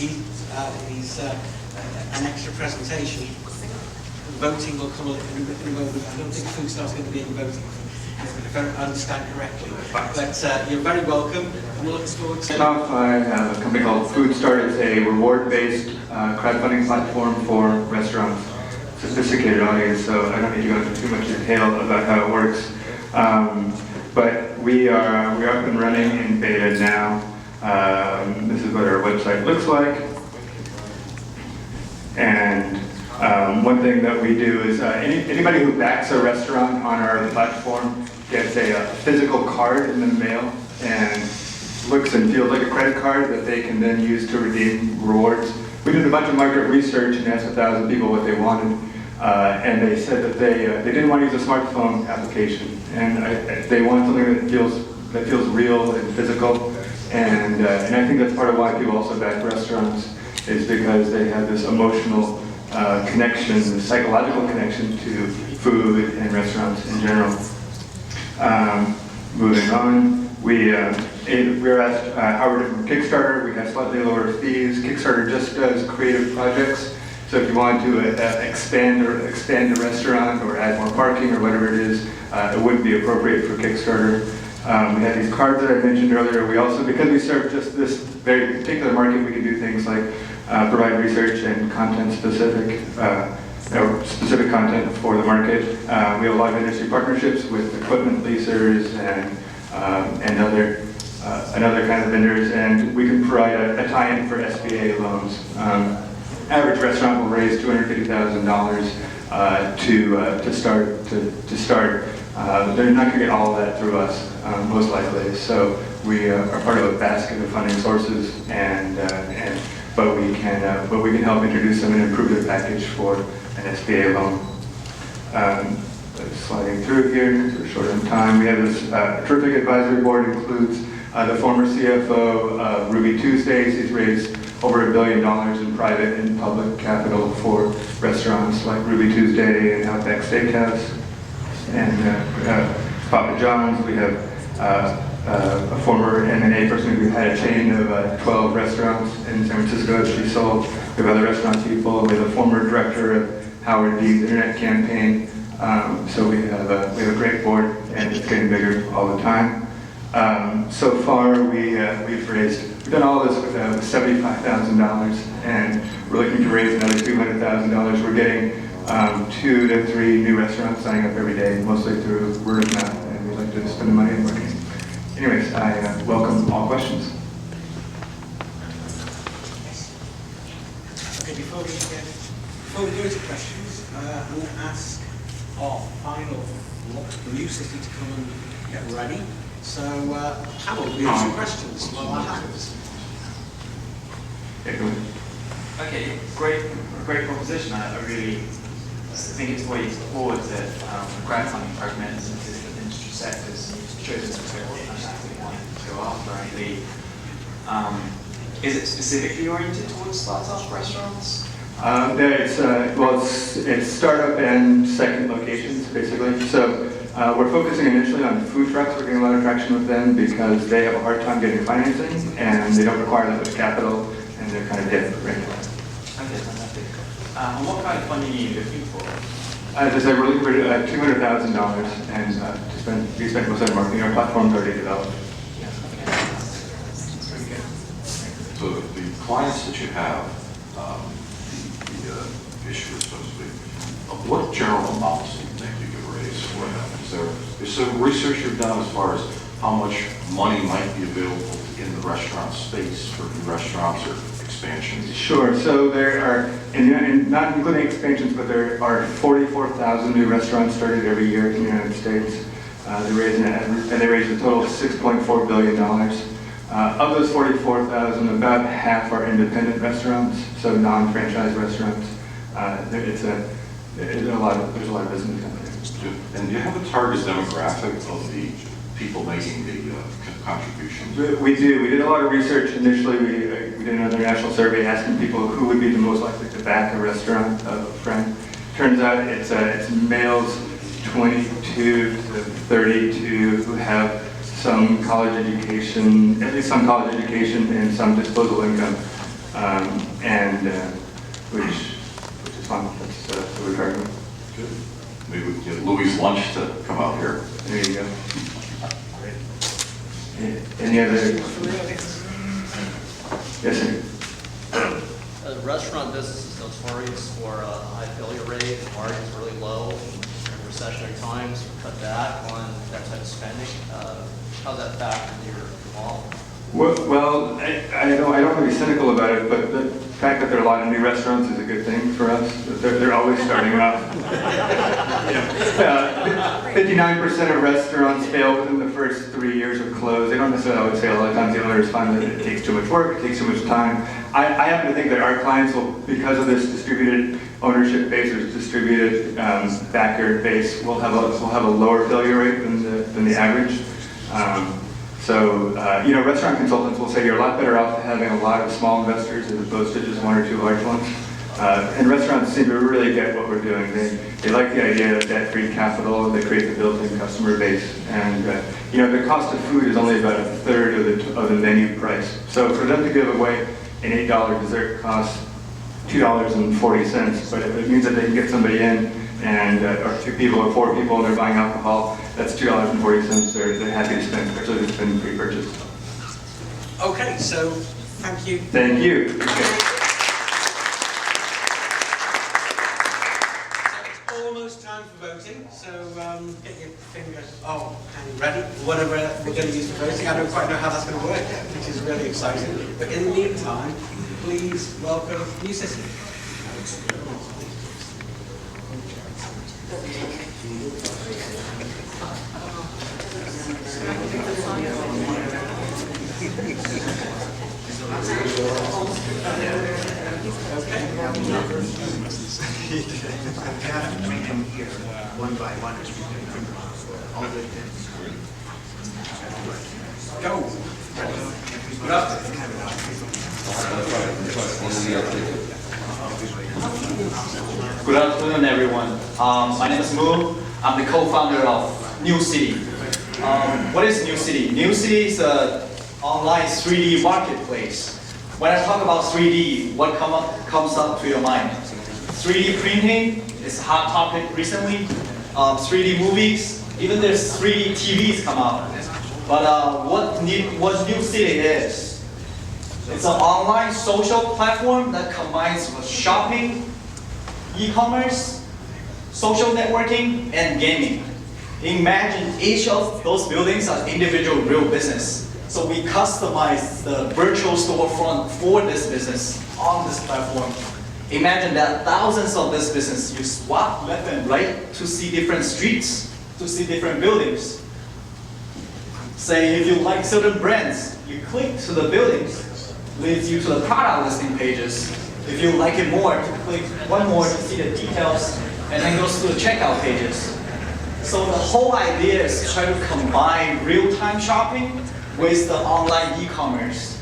an extra presentation. Voting will come in a moment. I don't think food starts going to be in voting, if I understand correctly. But you're very welcome, and we're looking forward to. I have a company called FoodStart. It's a reward-based crowdfunding platform for restaurants. Sophisticated audience, so I don't need to go into too much detail about how it works. But we are up and running in beta now. This is what our website looks like. And one thing that we do is anybody who backs a restaurant on our platform gets a physical card in the mail, and looks and feels like a credit card that they can then use to redeem rewards. We did a bunch of market research and asked 1,000 people what they wanted, and they said that they didn't want to use a smartphone application, and they want something that feels real and physical, and I think that's part of why people also back restaurants, is because they have this emotional connection, this psychological connection to food and restaurants in general. Moving on, we were asked how we're doing with Kickstarter. We have slightly lower fees. Kickstarter just does creative projects. So if you want to expand a restaurant or add more parking or whatever it is, it wouldn't be appropriate for Kickstarter. We have these cards that I mentioned earlier. We also, because we serve just this very particular market, we can do things like provide research and content-specific content for the market. We have a lot of industry partnerships with equipment leasers and other kind of vendors, and we can provide a tie-in for SBA loans. Average restaurant will raise $250,000 to start. They're not going to get all of that through us, most likely. So we are part of a basket of funding sources, but we can help introduce them and improve their package for an SBA loan. Sliding through here, so we're short on time. We have this terrific advisory board. Includes the former CFO of Ruby Tuesdays. He's raised over $1 billion in private and public capital for restaurants like Ruby Tuesday and Outback Steakhouse and Papa John's. We have a former M&A person who had a chain of 12 restaurants in San Francisco that she sold. We have other restaurant people. We have a former director of Howard Dean's internet campaign. So we have a great board, and it's getting bigger all the time. So far, we've done all this with $75,000, and we're looking to raise another $200,000. We're getting 2 to 3 new restaurants signing up every day, mostly through word of mouth, and we like to spend the money in marketing. Anyways, I welcome all questions. Okay, before we go to questions, I'm going to ask our final lot for you city to come and get ready. So, panel, do you have some questions? Well, I have. Okay, great proposition. I really think it's way towards it. Crowdfunding fragments into different industry sectors. Chosen specifically to go after, I believe. Is it specifically oriented towards startup restaurants? It's startup and second locations, basically. So we're focusing initially on food trucks. We're getting a lot of traction with them because they have a hard time getting financing and they don't require that much capital and they're kind of dead right now. Okay, fantastic. And what kind of funding are you looking for? As I said, we're looking for $200,000 and we spend most of the marketing. Our platform's already developed. So the clients that you have, the issuers, so to speak, what general amounts do you think you could raise for them? Is there research you've done as far as how much money might be available in the restaurant space for new restaurants or expansions? Sure. So there are, and not including expansions, but there are 44,000 new restaurants started every year in the United States. They raise a total of $6.4 billion. Of those 44,000, about half are independent restaurants, so non-franchise restaurants. There's a lot of business out there. And do you have a target demographic of the people making the contributions? We do. We did a lot of research initially. We did another national survey asking people who would be the most likely to back a restaurant of a friend. Turns out it's males 22 to 32 who have some college education, at least some college education and some disposable income, which is fun. That's what we're targeting. Good. Maybe we can get Louis' lunch to come out here. There you go. Any other? Yes, sir. The restaurant business is notorious for a high failure rate, margins really low. In recessionary times, cut back on that type of spending. How's that factor into your model? Well, I don't want to be cynical about it, but the fact that there are a lot of new restaurants is a good thing for us. They're always starting off. 59% of restaurants fail within the first 3 years of close. They don't necessarily always fail. A lot of times the owners find that it takes too much work, it takes too much time. I happen to think that our clients will, because of this distributed ownership base or distributed backer base, will have a lower failure rate than the average. Restaurant consultants will say you're a lot better off having a lot of small investors as opposed to just 1 or 2 large ones. And restaurants seem to really get what we're doing. They like the idea of debt-free capital. They create the built-in customer base. And the cost of food is only about 1/3 of the menu price. So for them to give away an $8 dessert costs $2.40, but if it means that they can get somebody in and or 2 people or 4 people and they're buying alcohol, that's $2.40. They're happy to spend, especially if it's been pre-purchased. Okay, so thank you. Thank you. So it's almost time for voting, so get your fingers and ready, whatever we're going to use for voting. I don't quite know how that's going to work yet, which is really exciting. But in the meantime, please welcome new city. One by one. Go. Good afternoon. Good afternoon, everyone. My name is Mu. I'm the co-founder of New City. What is New City? New City is an online 3D marketplace. When I talk about 3D, what comes up to your mind? 3D printing is a hot topic recently. 3D movies, even there's 3D TVs come out. But what New City is, it's an online social platform that combines shopping, e-commerce, social networking, and gaming. Imagine each of those buildings as individual real business. So we customize the virtual storefront for this business on this platform. Imagine that thousands of this business, you swap left and right to see different streets, to see different buildings. Say if you like certain brands, you click to the buildings, leads you to the product listing pages. If you like it more, you click one more to see the details, and then goes to the checkout pages. So the whole idea is try to combine real-time shopping with the online e-commerce.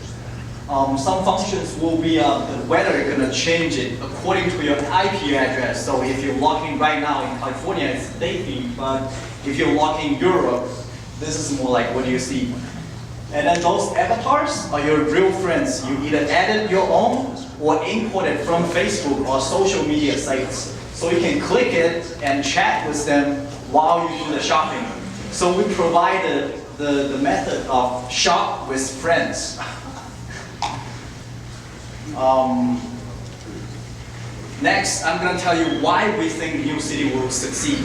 Some functions will be the weather gonna change it according to your IP address. So if you're logging right now in California, it's daily, but if you're logging Europe, this is more like what you see. And then those avatars are your real friends. You either added your own or imported from Facebook or social media sites. So you can click it and chat with them while you do the shopping. So we provided the method of shop with friends. Next, I'm going to tell you why we think New City will succeed.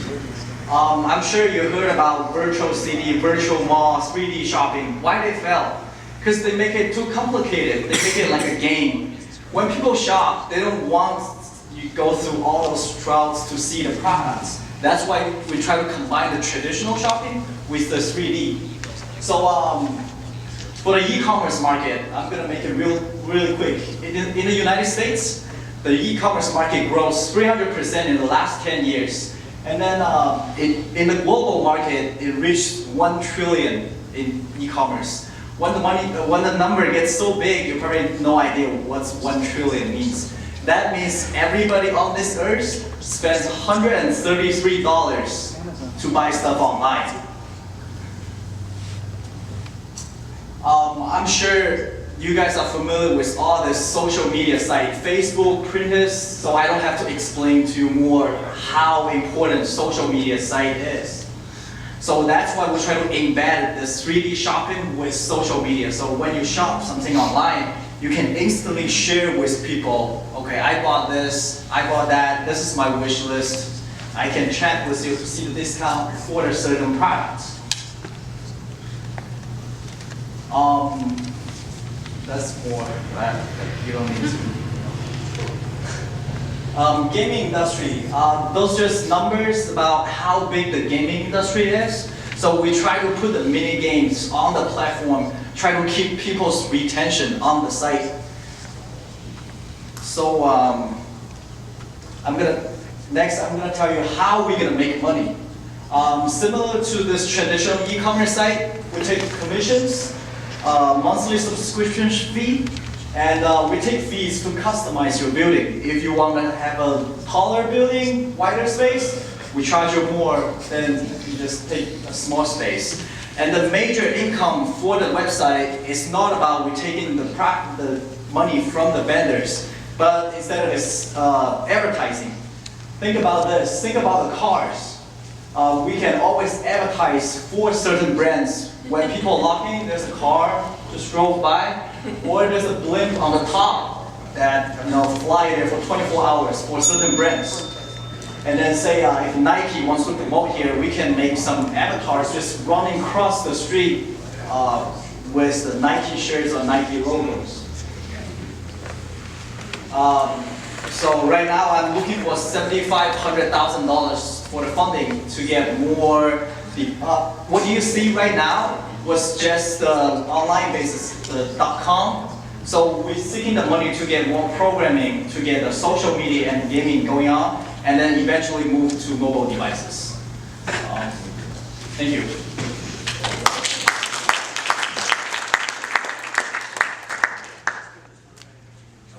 I'm sure you heard about virtual city, virtual mall, 3D shopping. Why they fail? Because they make it too complicated. They make it like a game. When people shop, they don't want you go through all those routes to see the products. That's why we try to combine the traditional shopping with the 3D. So for the e-commerce market, I'm going to make it really quick. In the United States, the e-commerce market grows 300% in the last 10 years. And then in the global market, it reached 1 trillion in e-commerce. When the number gets so big, you probably have no idea what 1 trillion means. That means everybody on this earth spends $133 to buy stuff online. I'm sure you guys are familiar with all the social media sites, Facebook, Pinterest, so I don't have to explain to you more how important social media site is. So that's why we try to embed this 3D shopping with social media. So when you shop something online, you can instantly share with people, okay, I bought this, I bought that, this is my wish list. I can chat with you to see the discount for a certain product. That's more, right? You don't need to. Gaming industry, those just numbers about how big the gaming industry is. So we try to put the mini games on the platform, try to keep people's retention on the site. So next I'm gonna tell you how we're gonna make money. Similar to this traditional e-commerce site, we take commissions, monthly subscription fee, and we take fees to customize your building. If you want to have a taller building, wider space, we charge you more than you just take a small space. And the major income for the website is not about we taking the money from the vendors, but instead it's advertising. Think about this. Think about the cars. We can always advertise for certain brands. When people log in, there's a car just drove by, or there's a blimp on the top that fly there for 24 hours for certain brands. And then say if Nike wants to promote here, we can make some avatars just running across the street with the Nike shirts or Nike logos. So right now I'm looking for $7,500,000 for the funding to get more. What you see right now was just online basis, the .com. So we're seeking the money to get more programming, to get the social media and gaming going on, and then eventually move to mobile devices. Thank you.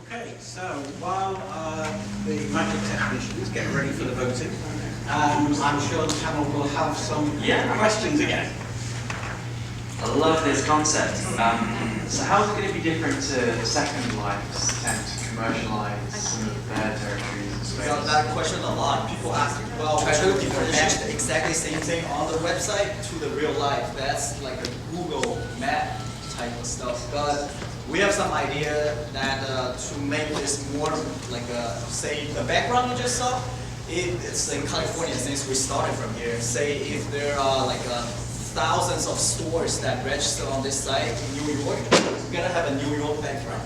Okay, so while the magic technicians get ready for the voting, I'm sure the panel will have some questions again. I love this concept. So how is it going to be different to Second Life's attempt to commercialize some of their territories and space? We got that question a lot. People ask, well, try to differentiate the exactly same thing on the website to the real life. That's like a Google map type of stuff. But we have some idea that to make this more like say the background you just saw, it's in California since we started from here. Say if there are like thousands of stores that register on this site in New York, we're gonna have a New York background.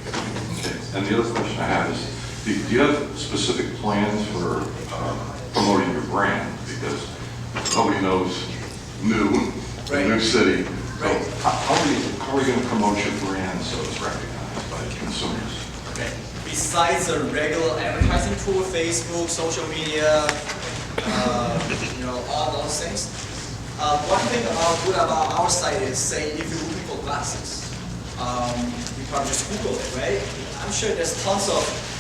Okay. And the other question I have is, Do you have specific plans for promoting your brand? Because nobody knows New City. So how are you going to promote your brand so it's recognized by consumers? Okay. Besides the regular advertising tool, Facebook, social media, all those things. One thing good about our site is, say, if you're looking for glasses, you probably just Google it, right? I'm sure there's tons of,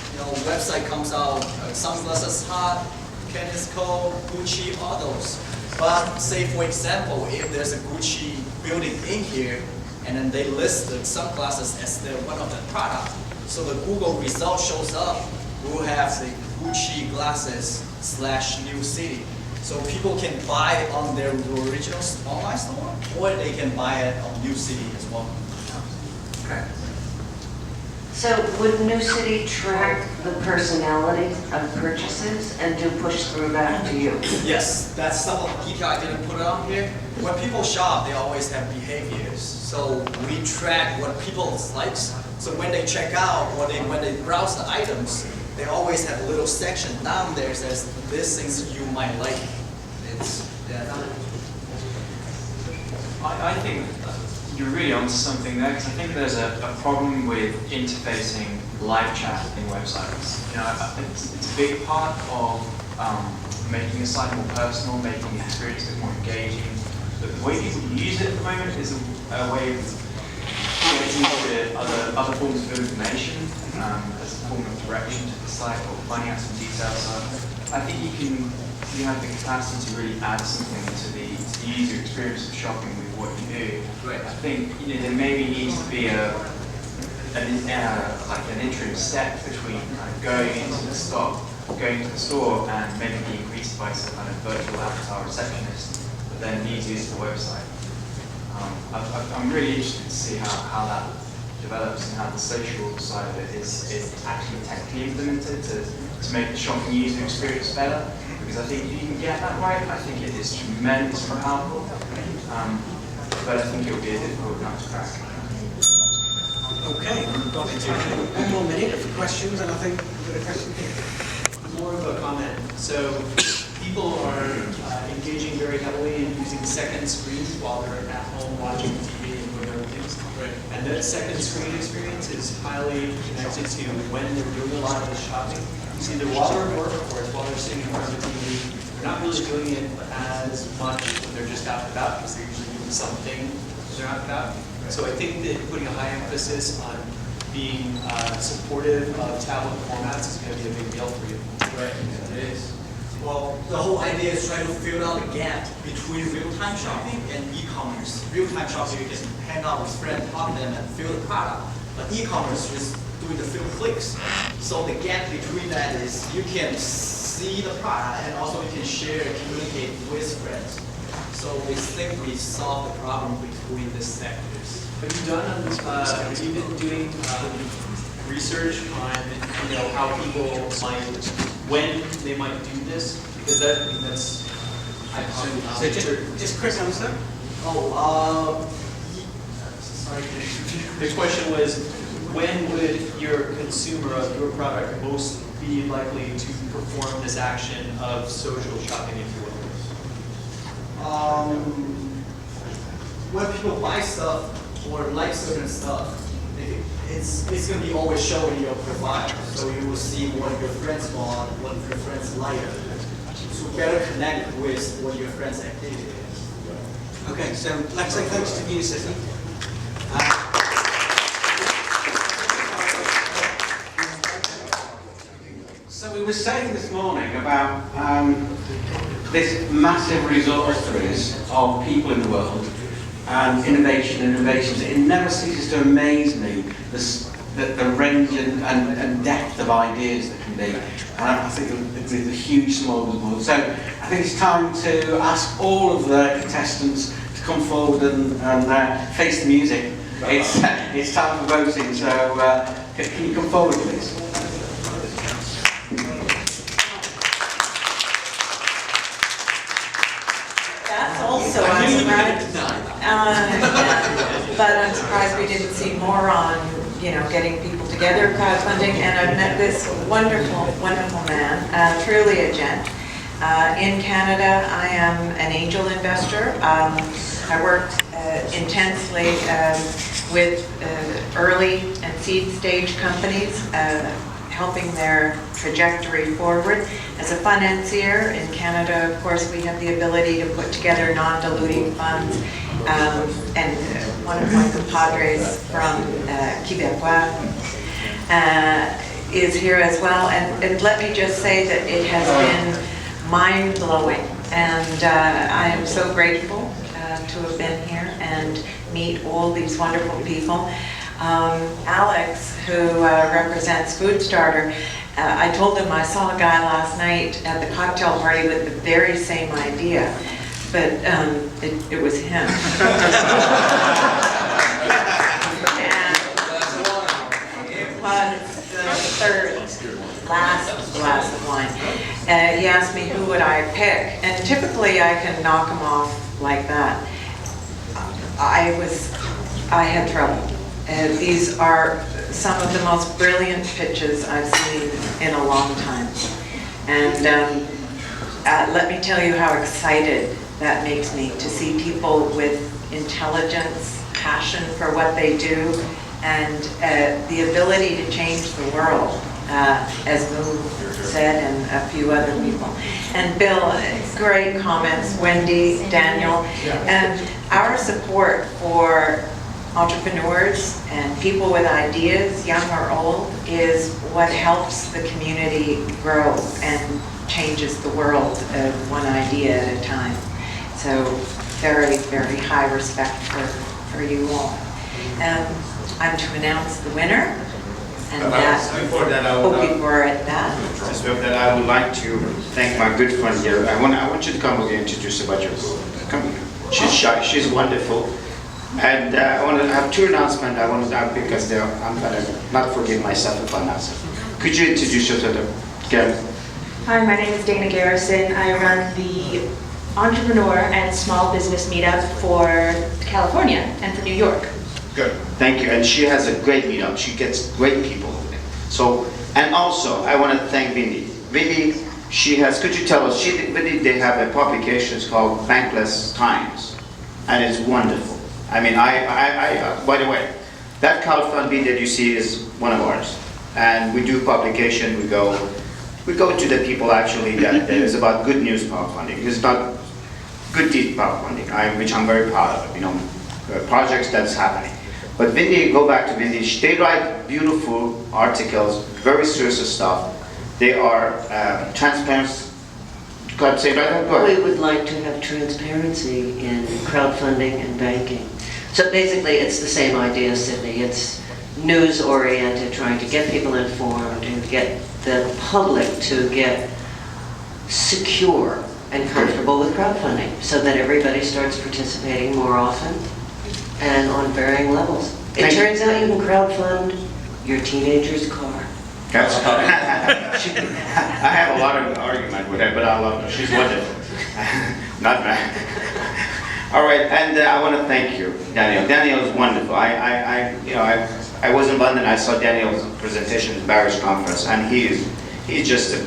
website comes out, Sunglasses Hot, Kenneth Cole, Gucci, all those. But say, for example, if there's a Gucci building in here, and then they list the sunglasses as one of the products, so the Google result shows up, we'll have the Gucci glasses / New City. So people can buy it on their original online store, or they can buy it on New City as well. Okay. So would New City track the personality of purchases and do push through back to you? Yes, that's some of the detail I didn't put on here. When people shop, they always have behaviors. So we track what people likes. So when they check out or when they browse the items, they always have a little section down there that says, these things you might like. I think you're really onto something there, because I think there's a problem with interfacing live chat in websites. It's a big part of making a site more personal, making the experience a bit more engaging. But the way people use it at the moment is a way of getting to other forms of information as a form of direction to the site or finding out some details. So I think you have the capacity to really add something to the user experience of shopping with what you do. Right. I think there maybe needs to be like an interim step between going into the store and maybe being greeted by some kind of virtual avatar receptionist, but then need to use the website. I'm really interested to see how that develops and how the social side of it is actually technically implemented to make the shopping user experience better. Because I think if you can get that right, I think it is tremendously powerful. But I think it will be a difficult nut to crack. Okay, we've got one more minute for questions, and I think we've got a question here. More of a comment. So people are engaging very heavily in using second screens while they're at home watching TV and doing other things. Right. And that second screen experience is highly connected to when they're doing a lot of the shopping. It's either while they're at work or it's while they're sitting in front of the TV. They're not really doing it as much when they're just out and about, because they're usually doing something when they're out and about. So I think that putting a high emphasis on being supportive of tablet formats is going to be a big deal for you. Right, it is. Well, the whole idea is trying to fill out the gap between real-time shopping and e-commerce. Real-time shopping, you can hang out with friends, talk to them, and feel the product. But e-commerce is doing the few clicks. So the gap between that is you can see the product and also you can share and communicate with friends. So we think we solved the problem between these sectors. Have you been doing research on how people might, when they might do this? Because that's So just quick answer. Sorry. The question was, when would your consumer of your product most be likely to perform this action of social shopping, if you will? When people buy stuff or like certain stuff, it's going to be always showing your profile. So you will see what your friends want, what your friends like, to better connect with what your friends' activity is. Okay, so let's say thanks to New City. So we were saying this morning about this massive resources of people in the world and innovations. It never ceases to amaze me the range and depth of ideas that can be. And I think it's a huge smorgasbord. So I think it's time to ask all of the contestants to come forward and face the music. It's time for voting. So can you come forward, please? That's also but I'm surprised we didn't see more on, getting people to together crowdfunding, and I've met this wonderful, wonderful man, truly a gent. In Canada, I am an angel investor. I worked intensely with early and seed stage companies, helping their trajectory forward. As a financier in Canada, of course, we have the ability to put together non-diluting funds, and one of my compadres from Quebecois is here as well. And let me just say that it has been mind-blowing, and I am so grateful to have been here and meet all these wonderful people. Alex, who represents Food Starter, I told him I saw a guy last night at the cocktail party with the very same idea, but it was him. And it was the third last glass of wine. He asked me who would I pick, and typically I can knock him off like that. I had trouble. These are some of the most brilliant pitches I've seen in a long time. And let me tell you how excited that makes me to see people with intelligence, passion for what they do, and the ability to change the world, as Moo said and a few other people. And Bill, great comments, Wendy, Daniel, and our support for entrepreneurs and people with ideas, young or old, is what helps the community grow and changes the world one idea at a time. So very, very high respect for you all. I'm to announce the winner. And before that, I would like to thank my good friend here. I want you to come again and introduce about your book. Come here. She's shy. She's wonderful. And I want to have two announcements. I want to have because I'm going to not forgive myself if I announce it. Could you introduce yourself again? Hi, my name is Dana Garrison. I run the Entrepreneur and Small Business Meetup for California and for New York. Good. Thank you. And she has a great meetup. She gets great people. So, and also, I want to thank Vindy. Vindy, she has, could you tell us, Vindy, they have a publication called Bankless Times, and it's wonderful. I mean, by the way, that crowdfunding that you see is one of ours. And we do publication, we go to the people actually that is about good news crowdfunding. It's about good deed crowdfunding, which I'm very proud of, you know, projects that's happening. But Vindy, go back to Vindy, they write beautiful articles, very serious stuff. They are transparent. Go ahead, say it right. Go ahead. We would like to have transparency in crowdfunding and banking. So basically, it's the same idea, Sydney. It's news-oriented, trying to get people informed and get the public to get secure and comfortable with crowdfunding so that everybody starts participating more often and on varying levels. It turns out you can crowdfund your teenager's car. That's I have a lot of argument with her, but I love her. She's wonderful. Not bad. All right, and I want to thank you, Daniel. Daniel is wonderful. I was in London. I saw Daniel's presentation at the Barrish Conference, and he's just a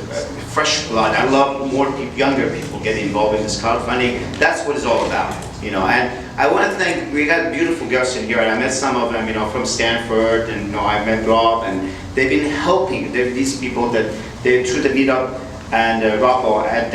fresh blood. I love more people, younger people getting involved in this crowdfunding. That's what it's all about, you know. And I want to thank. We got beautiful guests in here, and I met some of them, you know, from Stanford, and you know, I met Rob, and they've been helping. They're these people that they through the meetup and Rob and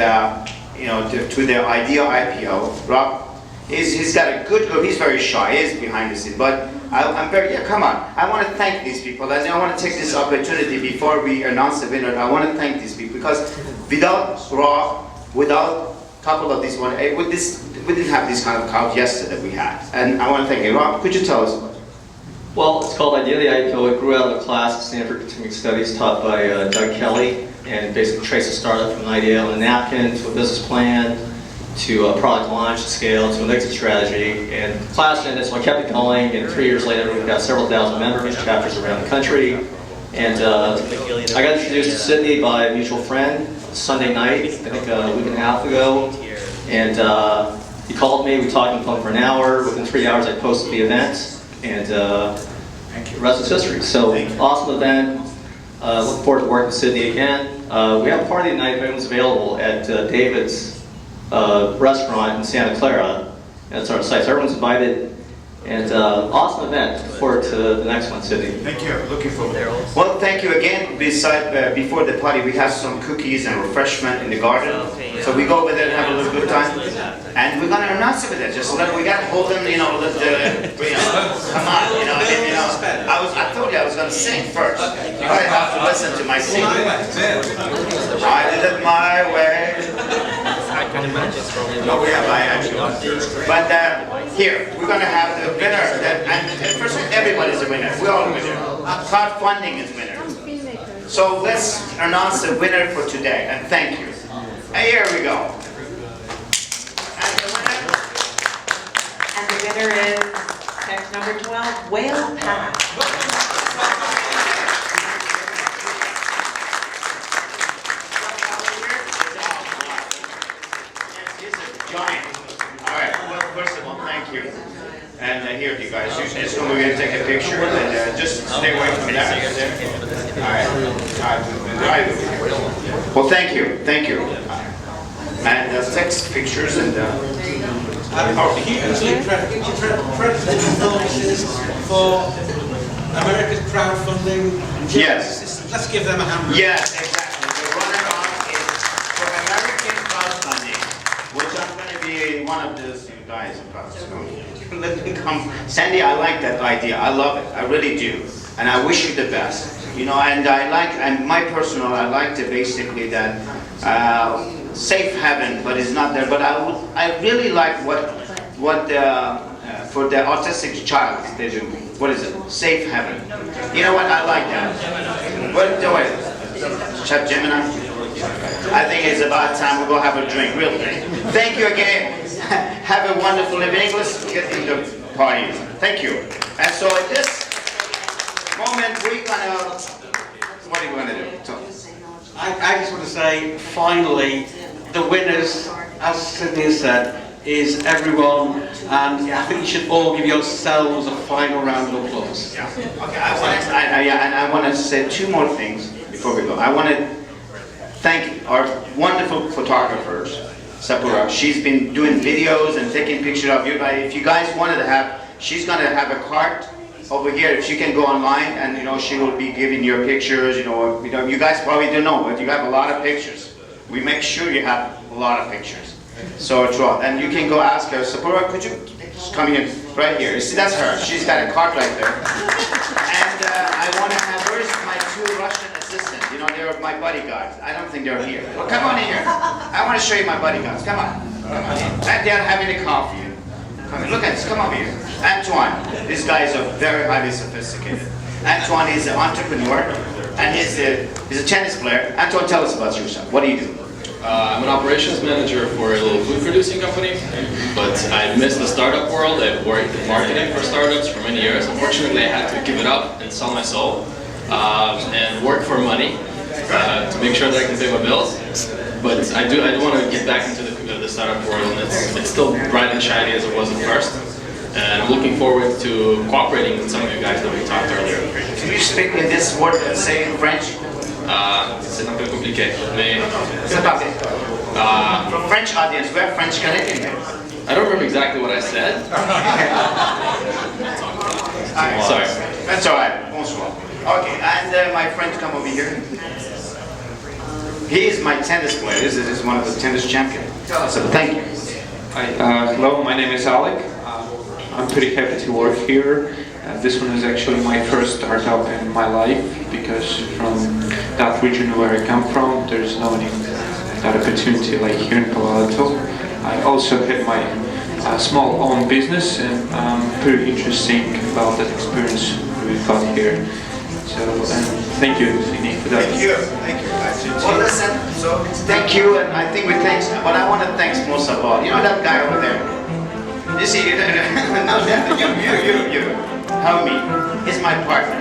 you know to their idea IPO. Rob, he's got a good group. He's very shy. He is behind the scenes, but I'm very come on. I want to thank these people, and I want to take this opportunity before we announce the winner. I want to thank these people because without Rob, without a couple of these one, we didn't have this kind of crowd yesterday that we had. And I want to thank you. Rob, could you tell us? Well, it's called Idea the IPO. It grew out of a class at Stanford Continuing Studies taught by Doug Kelly, and basically traces a startup from an idea on a napkin to a business plan to a product launch, scale, to an exit strategy. And the class ended, so I kept it going, and 3 years later we've got several thousand members, chapters around the country. And I got introduced to Sydney by a mutual friend Sunday night, I think a week and a half ago. And he called me, we talked on the phone for an hour. Within 3 hours I posted the event. And the rest is history. So awesome event. Look forward to working with Sydney again. We have a party tonight if anyone's available at David's restaurant in Santa Clara. That's our site. So everyone's invited. And awesome event. Look forward to the next one, Sydney. Thank you. Looking forward. Well, thank you again. Before the party, we have some cookies and refreshment in the garden. So we go over there and have a little good time. And we're gonna announce it with it. Just let we gotta hold them, you know, let the, come on, I told you I was gonna sing first. You guys have to listen to my singing. I did it my way. No, we have I actually. But here, we're gonna have the winner. And first of all, everybody's a winner. We're all a winner. Crowdfunding is winner. So let's announce the winner for today. And thank you. And here we go. And the winner is text number 12, Whale Pass. Giant. All right. Well, first of all, thank you. And here, you guys, you just come over here and take a picture, and just stay away from that. All right. Well, thank you. Thank you. And text pictures and. Hugely credit for America's crowdfunding. Yes. Let's give them a hand. Yes, exactly. The runner-up is for American crowdfunding, which I'm going to be one of those guys about. So let me come. Sandy, I like that idea. I love it. I really do. And I wish you the best. You know, and I like, and my personal, I like to basically that safe haven, but it's not there. But I really like what for the autistic child they do. What is it? Safe haven. You know what? I like that. What do it? Chef Gemini? I think it's about time we go have a drink, real drink. Thank you again. Have a wonderful evening. Let's get into the party. Thank you. And so at this moment, we're gonna. What are you gonna do? I just want to say, finally, the winners, as Sydney has said, is everyone, and I think you should all give yourselves a final round of applause. Yeah. Okay. I want to say two more things before we go. I want to thank our wonderful photographers, Sapura. She's been doing videos and taking pictures of you. If you guys wanted to have, she's going to have a cart over here. If you can go online, and you know she will be giving your pictures. You know, you guys probably don't know, but you have a lot of pictures. We make sure you have a lot of pictures. So and you can go ask her, Sapura, could you come here, right here? You see, that's her. She's got a cart right there. And I want to have, where's my two Russian assistants? You know, they're my bodyguards. I don't think they're here. Well, come on in here. I want to show you my bodyguards. Come on. Come on in. And they're having a coffee. Come in. Look at this. Come over here. Antoine. These guys are very highly sophisticated. Antoine is an entrepreneur, and he's a tennis player. Antoine, tell us about yourself. What do you do? I'm an operations manager for a little food producing company, but I miss the startup world. I've worked in marketing for startups for many years. Unfortunately, I had to give it up and sell my soul and work for money to make sure that I can pay my bills. But I do want to get back into the startup world, and it's still bright and shiny as it was at first. And I'm looking forward to cooperating with some of you guys that we talked earlier. Can you speak in this word and say in French? C'est un peu compliqué, mais... For French audience, we're French Canadian. I don't remember exactly what I said. Sorry. That's all right. Bonsoir. Okay, and my friend, come over here. He is my tennis player. This is one of the tennis champions. So thank you. Hi. Hello, my name is Alec. I'm pretty happy to work here. This one is actually my first startup in my life, because from that region where I come from, there's no that opportunity like here in Palo Alto. I also had my small own business, and I'm pretty interesting about that experience we've got here. So thank you, Sydney, for that. Thank you. Thank you. Well, listen. So thank you, and I think we thanks. But I want to thank most of all. You know that guy over there? You see, no, you. Homie, he's my partner.